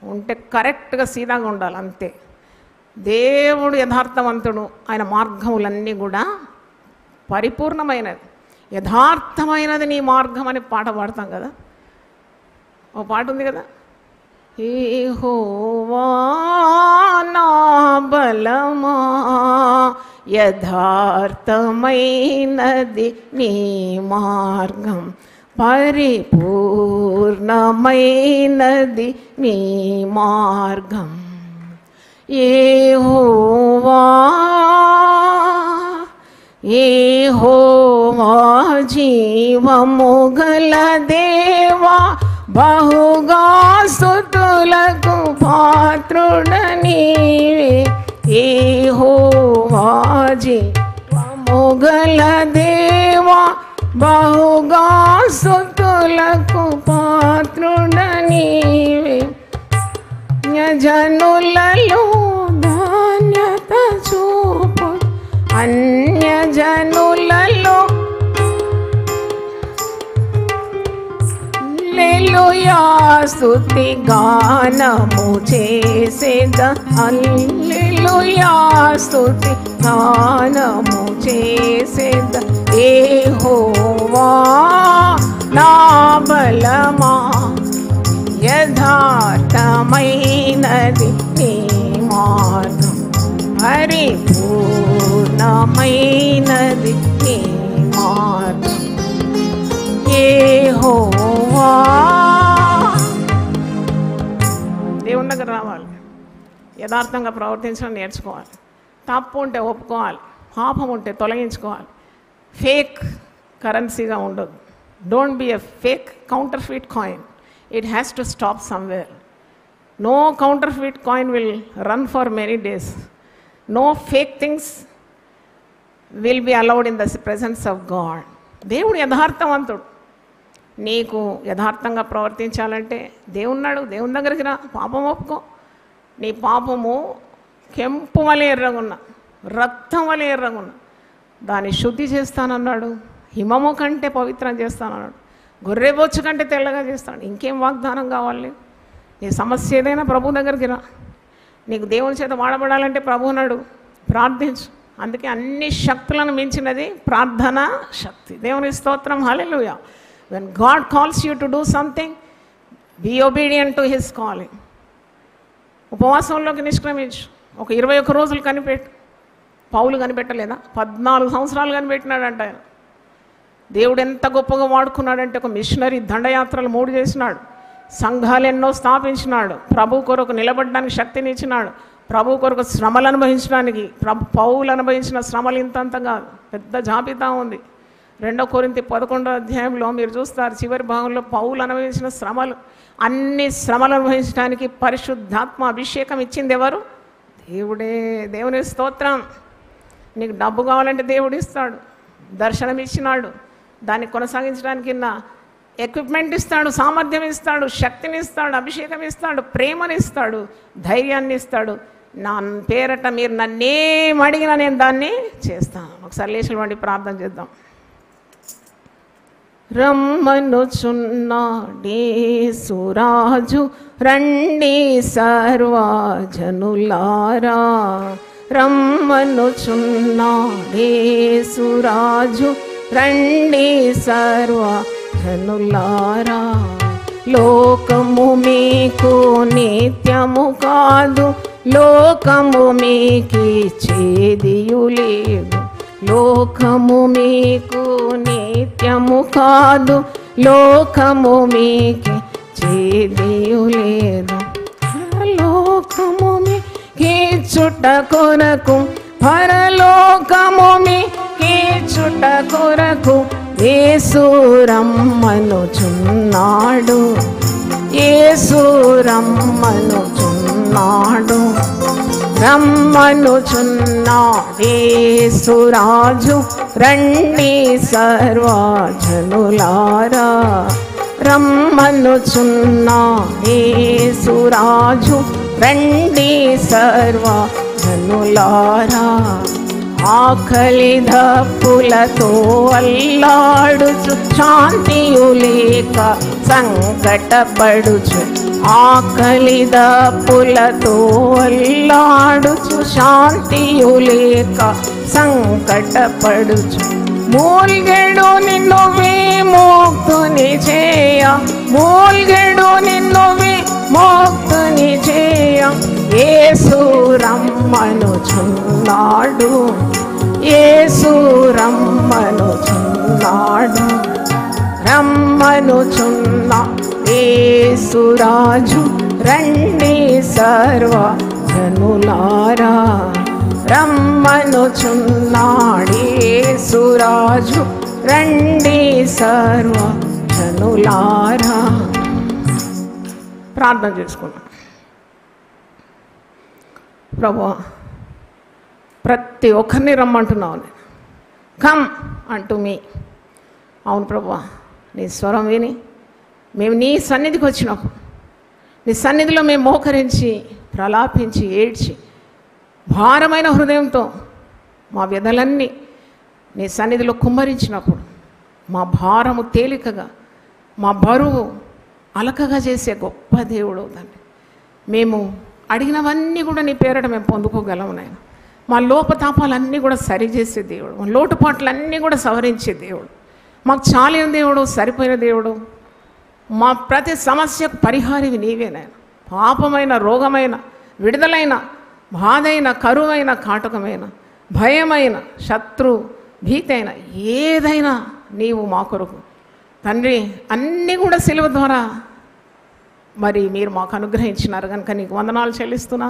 ఉంటే కరెక్ట్గా సీదాగా ఉండాలి అంతే. దేవుడు యథార్థవంతుడు. ఆయన మార్గములన్నీ కూడా పరిపూర్ణమైనది. యథార్థమైనది నీ మార్గం అని పాట పాడతాం కదా. ఓ పాట ఉంది కదా, యెహోవా నా బలమా యథార్థమైనది నీ మార్గం, పరిపూర్ణమైనది నీ మార్గం. యెహోవా యెహోవా జీవము గల దేవా, బహుగా స్తుతులకు పాత్రుడ నీవే. యెహోవా జీవము గల దేవా, బహుగా స్తుతులకు పాత్రుడ నీవే. జనులలో ధాన్యత చూపు, అన్యజనులలో హల్లెలూయా స్తుతి గానము చేసేద, హల్లెలూయా స్తుతి గానము చేసేద. యెహోవా నా బలమా యథార్థమైనది నీ మార్గం, పరిపూర్ణమైనది నీ మార్గం. యెహోవా. దేవుని దగ్గర రావాలి, యథార్థంగా ప్రవర్తించడం నేర్చుకోవాలి. తప్పు ఉంటే ఒప్పుకోవాలి, పాపం ఉంటే తొలగించుకోవాలి. ఫేక్ కరెన్సీగా ఉండదు. Don't be a fake counterfeit coin. It has to stop somewhere. No counterfeit coin will run for many days. No fake things will be allowed in the presence of God. దేవుడు యథార్థవంతుడు. నీకు యథార్థంగా ప్రవర్తించాలంటే దేవున్నాడు, దేవుని దగ్గరికి రా, పాపం ఒప్పుకో. నీ పాపము కెంపు వలె ఎర్రగున్నా, రక్తం వలె ఎర్రగున్నా దాన్ని శుద్ధి చేస్తానన్నాడు. హిమము కంటే పవిత్రం చేస్తానన్నాడు. గొర్రెబొచ్చు కంటే తెల్లగా చేస్తాడు. ఇంకేం వాగ్దానం కావాలి? నీ సమస్య ఏదైనా ప్రభు దగ్గరికి రా. నీకు దేవుని చేత వాడబడాలంటే ప్రభు అన్నాడు, ప్రార్థించు. అందుకే అన్ని శక్తులను మించినది ప్రార్థన శక్తి. దేవుని స్తోత్రం. హల్లెలూయా. When God calls you to do something, be obedient to his calling. ఉపవాసంలోకి నిష్క్రమించు. ఒక 21 రోజులు కనిపెట్టు. పౌలు కనిపెట్టలేదా? 14 సంవత్సరాలు కనిపెట్టినాడంట ఆయన. దేవుడు ఎంత గొప్పగా వాడుకున్నాడంటే ఒక మిషనరీ దండయాత్రలు 3 చేసినాడు, సంఘాలు ఎన్నో స్థాపించినాడు, ప్రభు కొరకు నిలబడడానికి శక్తిని ఇచ్చినాడు, ప్రభు కొరకు శ్రమలు అనుభవించడానికి. పౌలు అనుభవించిన శ్రమలు ఇంతంత కాదు, పెద్ద జాబితా ఉంది. 2 కొరింథీ 11వ అధ్యాయంలో మీరు చూస్తారు, చివరి భాగంలో పౌలు అనుభవించిన శ్రమలు. అన్ని శ్రమలు అనుభవించడానికి పరిశుద్ధాత్మ అభిషేకం ఇచ్చింది ఎవరు? దేవుడే. దేవుని స్తోత్రం. నీకు డబ్బు కావాలంటే దేవుడు ఇస్తాడు, దర్శనం ఇచ్చినాడు, దాన్ని కొనసాగించడానికి ఎక్విప్మెంట్ ఇస్తాడు, సామర్థ్యం ఇస్తాడు, శక్తిని ఇస్తాడు, అభిషేకం ఇస్తాడు, ప్రేమని ఇస్తాడు, ధైర్యాన్ని ఇస్తాడు. నా పేరట మీరు నన్నేం అడిగినా నేను దాన్ని చేస్తాను. ఒకసారి లేచిన వంటి ప్రార్థన చేద్దాం. రమ్మనుచున్నాడేసురాజు రండి సర్వజనులారా, రమ్మనుచున్నాడేసురాజు రండి సర్వజనులారా. లోకము మీకు నిత్యము కాదు, లోకము మీకు చేదియు లేదు. లోకము మీకు నిత్యము కాదు, లోకము మీకు చేదియు లేదు. లోకము మీకి చుట్ట కొరకు, పరలోకము మీకి చుట్ట కొరకు యేసు రమ్మనుచున్నాడు, యేసు రమ్మనుచున్నాడు. రమ్మనుచున్నాడేసురాజు రండి సర్వజనులారా, రమ్మనుచున్నాడేసురాజు రండి సర్వజనులారా. ఆకలి దప్పులతో అల్లాడుచు, శాంతియు లేక సంకటపడుచు, ఆకలి దప్పులతో అల్లాడుచు, శాంతియు లేక సంకటపడుచు. మూల్గెడు నిన్ను విముక్తుని చేయ, మూల్గెడు నిన్ను విముక్తుని చేయ యేసు రమ్మనుచున్నాడు, యేసు రమ్మనుచున్నాడు. రమ్మనుచున్నా యేసురాజు రండి సర్వజనులారా, రమ్మనుచున్నాడేసురాజు రండి సర్వజనులారా. ప్రార్థన చేసుకున్నాం. ప్రభువా, ప్రతి ఒక్కరిని రమ్మంటున్నావు నేను, కమ్ అంటూ మీ. అవును ప్రభువా, నీ స్వరం విని మేము నీ సన్నిధికి వచ్చినప్పుడు, నీ సన్నిధిలో మేము మోకరించి ప్రలాపించి ఏడ్చి భారమైన హృదయంతో మా వ్యధలన్నీ నీ సన్నిధిలో కుమ్మరించినప్పుడు మా భారము తేలికగా, మా బరువు అలకగా చేసే గొప్ప దేవుడు తండ్రి. మేము అడిగినవన్నీ కూడా నీ పేరట మేము పొందుకోగలము నాయన. మా లోపతాపాలన్నీ కూడా సరిచేసే దేవుడు, మా లోటుపాట్లన్నీ కూడా సవరించే దేవుడు, మాకు చాలిన దేవుడు, సరిపోయిన దేవుడు, మా ప్రతి సమస్యకు పరిహారివి నీవే నాయన. పాపమైన, రోగమైన, విడుదలైన, బాధైన, కరువైన, కాటకమైన, భయమైన, శత్రు భీతైన ఏదైనా నీవు మా కొరకు తండ్రి అన్నీ కూడా సిలువ ద్వారా మరి మీరు మాకు అనుగ్రహించినారు కనుక నీకు వందనాలు చెల్లిస్తున్నా.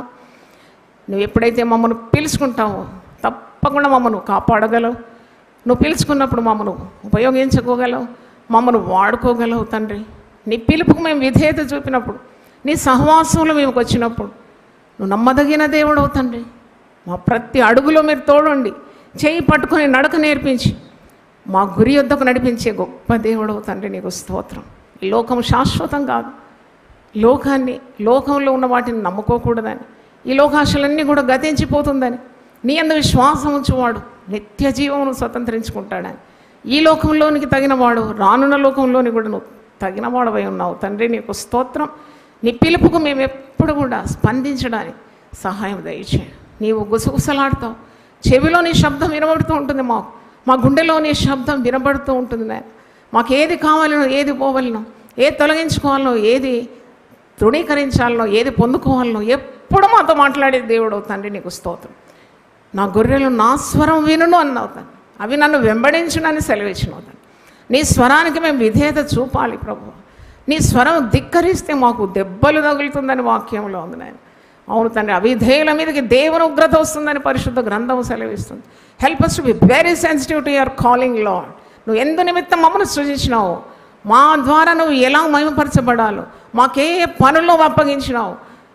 నువ్వు ఎప్పుడైతే మమ్మల్ని పిలుచుకుంటావో తప్పకుండా మమ్మల్ని కాపాడగలవు. నువ్వు పిలుచుకున్నప్పుడు మమ్మల్ని ఉపయోగించుకోగలవు, మమ్మల్ని వాడుకోగలవు తండ్రి. నీ పిలుపుకు మేము విధేయత చూపినప్పుడు, నీ సహవాసంలో మేము వచ్చినప్పుడు నువ్వు నమ్మదగిన దేవుడవు తండ్రి. మా ప్రతి అడుగులో మీరు తోడుండి చేయి పట్టుకొని నడక నేర్పించి మా గురి యొద్దకు నడిపించే గొప్ప దేవుడవు తండ్రి. నీకు స్తోత్రం. ఈ లోకం శాశ్వతం కాదు, లోకంలో ఉన్న వాటిని నమ్ముకోకూడదని, ఈ లోకాశలన్నీ కూడా గతించిపోతుందని, నీ యందు విశ్వాసం ఉంచువాడు నిత్య జీవమును స్వతంత్రించుకుంటాడని, ఈ లోకంలోనికి తగినవాడు రానున్న లోకంలోని కూడా నువ్వు తగినవాడవై ఉన్నావు తండ్రి. నీకు స్తోత్రం. నీ పిలుపుకు మేము ఎప్పుడు కూడా స్పందించడానికి సహాయం దయచేయి. నీవు గుసగుసలాడుతావు, చెవిలో నీ శబ్దం వినబడుతూ ఉంటుంది, మా గుండెలో నీ శబ్దం వినబడుతూ ఉంటుంది నాయన. మాకు ఏది కావాలనో, ఏది పోవాలనో, ఏది తొలగించుకోవాలనో, ఏది తృణీకరించాలనో, ఏది పొందుకోవాలనో ఎప్పుడు మాతో మాట్లాడే దేవుడు తండ్రి. నీకు స్తోత్రం. నా గొర్రెలు నా స్వరం వినును అన్నావు తండ్రి, అవి నన్ను వెంబడించునని సెలవిచ్చినావు తండ్రి. నీ స్వరానికి మేము విధేయత చూపాలి ప్రభు. నీ స్వరం ధిక్కరిస్తే మాకు దెబ్బలు తగులుతుందని వాక్యంలో ఉంది నాయన. అవును తండ్రి, అవిధేయుల మీదకి దేవుని ఉగ్రత వస్తుందని పరిశుద్ధ గ్రంథం సెలవిస్తుంది. Help us to be very sensitive to your calling Lord. నువ్వు ఎందు నిమిత్తం మమ్మల్ని సృజించినావు, మా ద్వారా నువ్వు ఎలా మహిమపరచబడాలో, మాకే పనుల్లో అప్పగించినావు,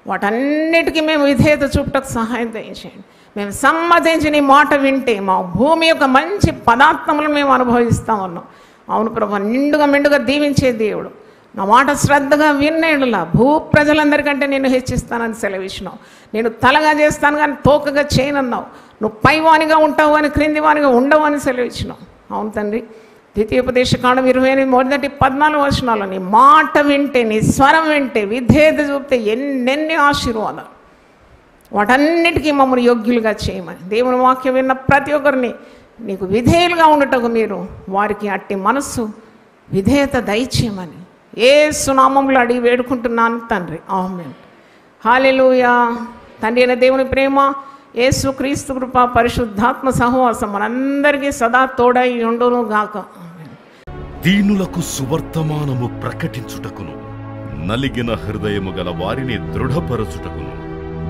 వాటన్నిటికీ మేము విధేయత చూపటకు సహాయం చేయండి. మేము సమ్మతించి నీ మాట వింటే మా భూమి యొక్క మంచి పదార్థములను మేము అనుభవిస్తామన్నాం. అవును ప్రభు, నిండుగా మెండుగా దీవించే దేవుడు, నా మాట శ్రద్ధగా విన్నేడులా భూ ప్రజలందరికంటే నేను హెచ్చిస్తానని సెలవిచ్చినావు. నేను తలగా చేస్తాను కానీ తోకగా చేయనన్నావు. నువ్వు పైవానిగా ఉంటావు అని క్రిందివానిగా ఉండవు అని సెలవిచ్చినావు. అవును తండ్రి. ద్వితీయోపదేశకాండం 28 వచనాలు నీ మాట వింటే, నీ స్వరం వింటే, విధేయత చూపితే ఎన్నెన్ని ఆశీర్వాదాలు. వాటన్నిటికీ మమ్మల్ని యోగ్యులుగా చేయమని దేవుని వాక్యం విన్న ప్రతి ఒక్కరిని నీకు విధేయులుగా ఉండటకు మీరు వారికి అట్టి మనస్సు విధేయత దయచేయమని యేసు నామములో అడిగి వేడుకుంటున్నాను తండ్రి. ఆమేన్. హల్లెలూయా. తండ్రి అయిన దేవుని ప్రేమ, యేసు క్రీస్తు కృప, పరిశుద్ధాత్మ సహవాసం మనందరికీ సదా తోడై ఉండును గాక. దీనులకు సువర్తమానము ప్రకటించుటకును, నలిగిన హృదయము గల వారిని దృఢపరచుటకును,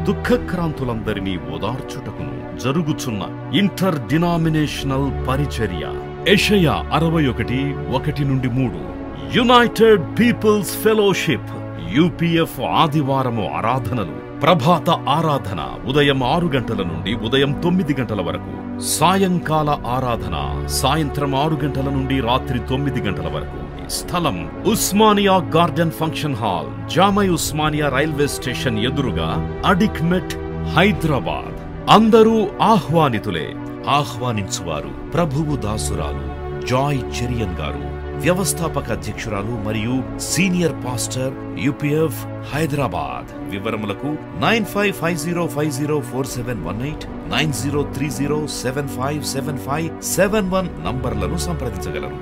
దుఃఖక్రాంతులందరినీ ఓదార్చుటకును జరుగుచున్న ఇంటర్ డినామినేషనల్ పరిచర్య. యెషయా 61:1-3. యునైటెడ్ పీపుల్స్ ఫెలోషిప్ UPF ఆదివారము ఆరాధనలు. ప్రభాత ఆరాధన ఉదయం 6 గంటల నుండి ఉదయం 9 గంటల వరకు. సాయంకాల ఆరాధన సాయంత్రం 6 గంటల నుండి రాత్రి 9 గంటల వరకు. స్థలం Osmania garden function hall, జామై Osmania railway station ఎదురుగా, అడిక్మెట్, హైదరాబాద్. అందరూ ఆహ్వానితులే. ఆహ్వానించువారు ప్రభువు దాసురాలు జాయ్ చెరియన్ గారు, వ్యవస్థాపక అధ్యక్షురాలు మరియు సీనియర్ పాస్టర్ UPF హైదరాబాద్. వివరములకు 9550504718, 9030757571 నంబర్లను సంప్రదించగలరు.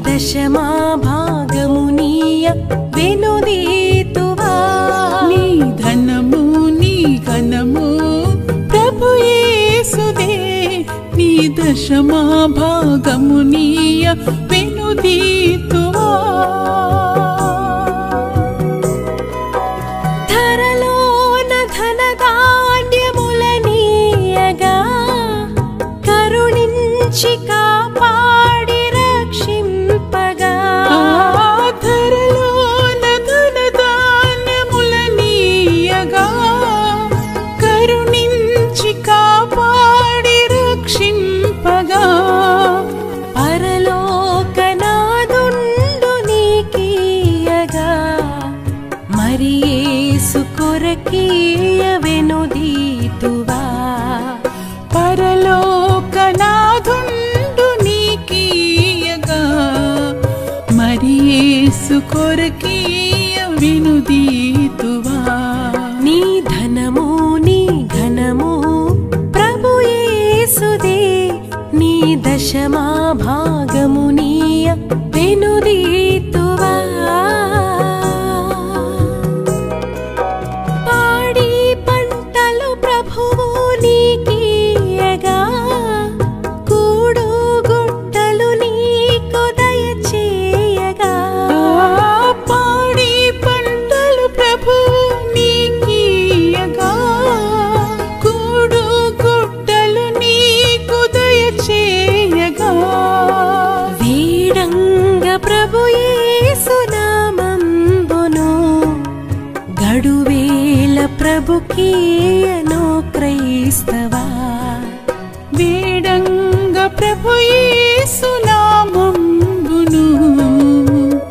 దశమా భాగము నీయ వెనుదీతువా. నీ ధనము నీ ఘనము ప్రభు యేసుదే, నీ దశమా భాగము నీయ వెనుదీతువా. ధరలోన ధనధాన్యముల నీయగా కరుణించి కాపాడి కొరకీయ వెనుదీతువా. పరలోకనాథుండు నీకీయగా మరి యేసు కొరకీయ వెనుదీతువా. నీ ధనము నీ ఘనము ప్రభు యేసుదే, నీ దశమా భాగము నీయ వెనుదీతువా. ప్రభుకీయను క్రైస్తవా. వేడంగ ప్రభు యేసు నామమును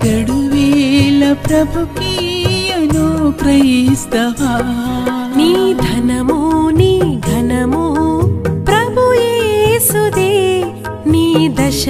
గడువేల ప్రభుకీయను క్రైస్తవా. నీ ధనము నీ ఘనము ప్రభు యేసుదే, నీ దశ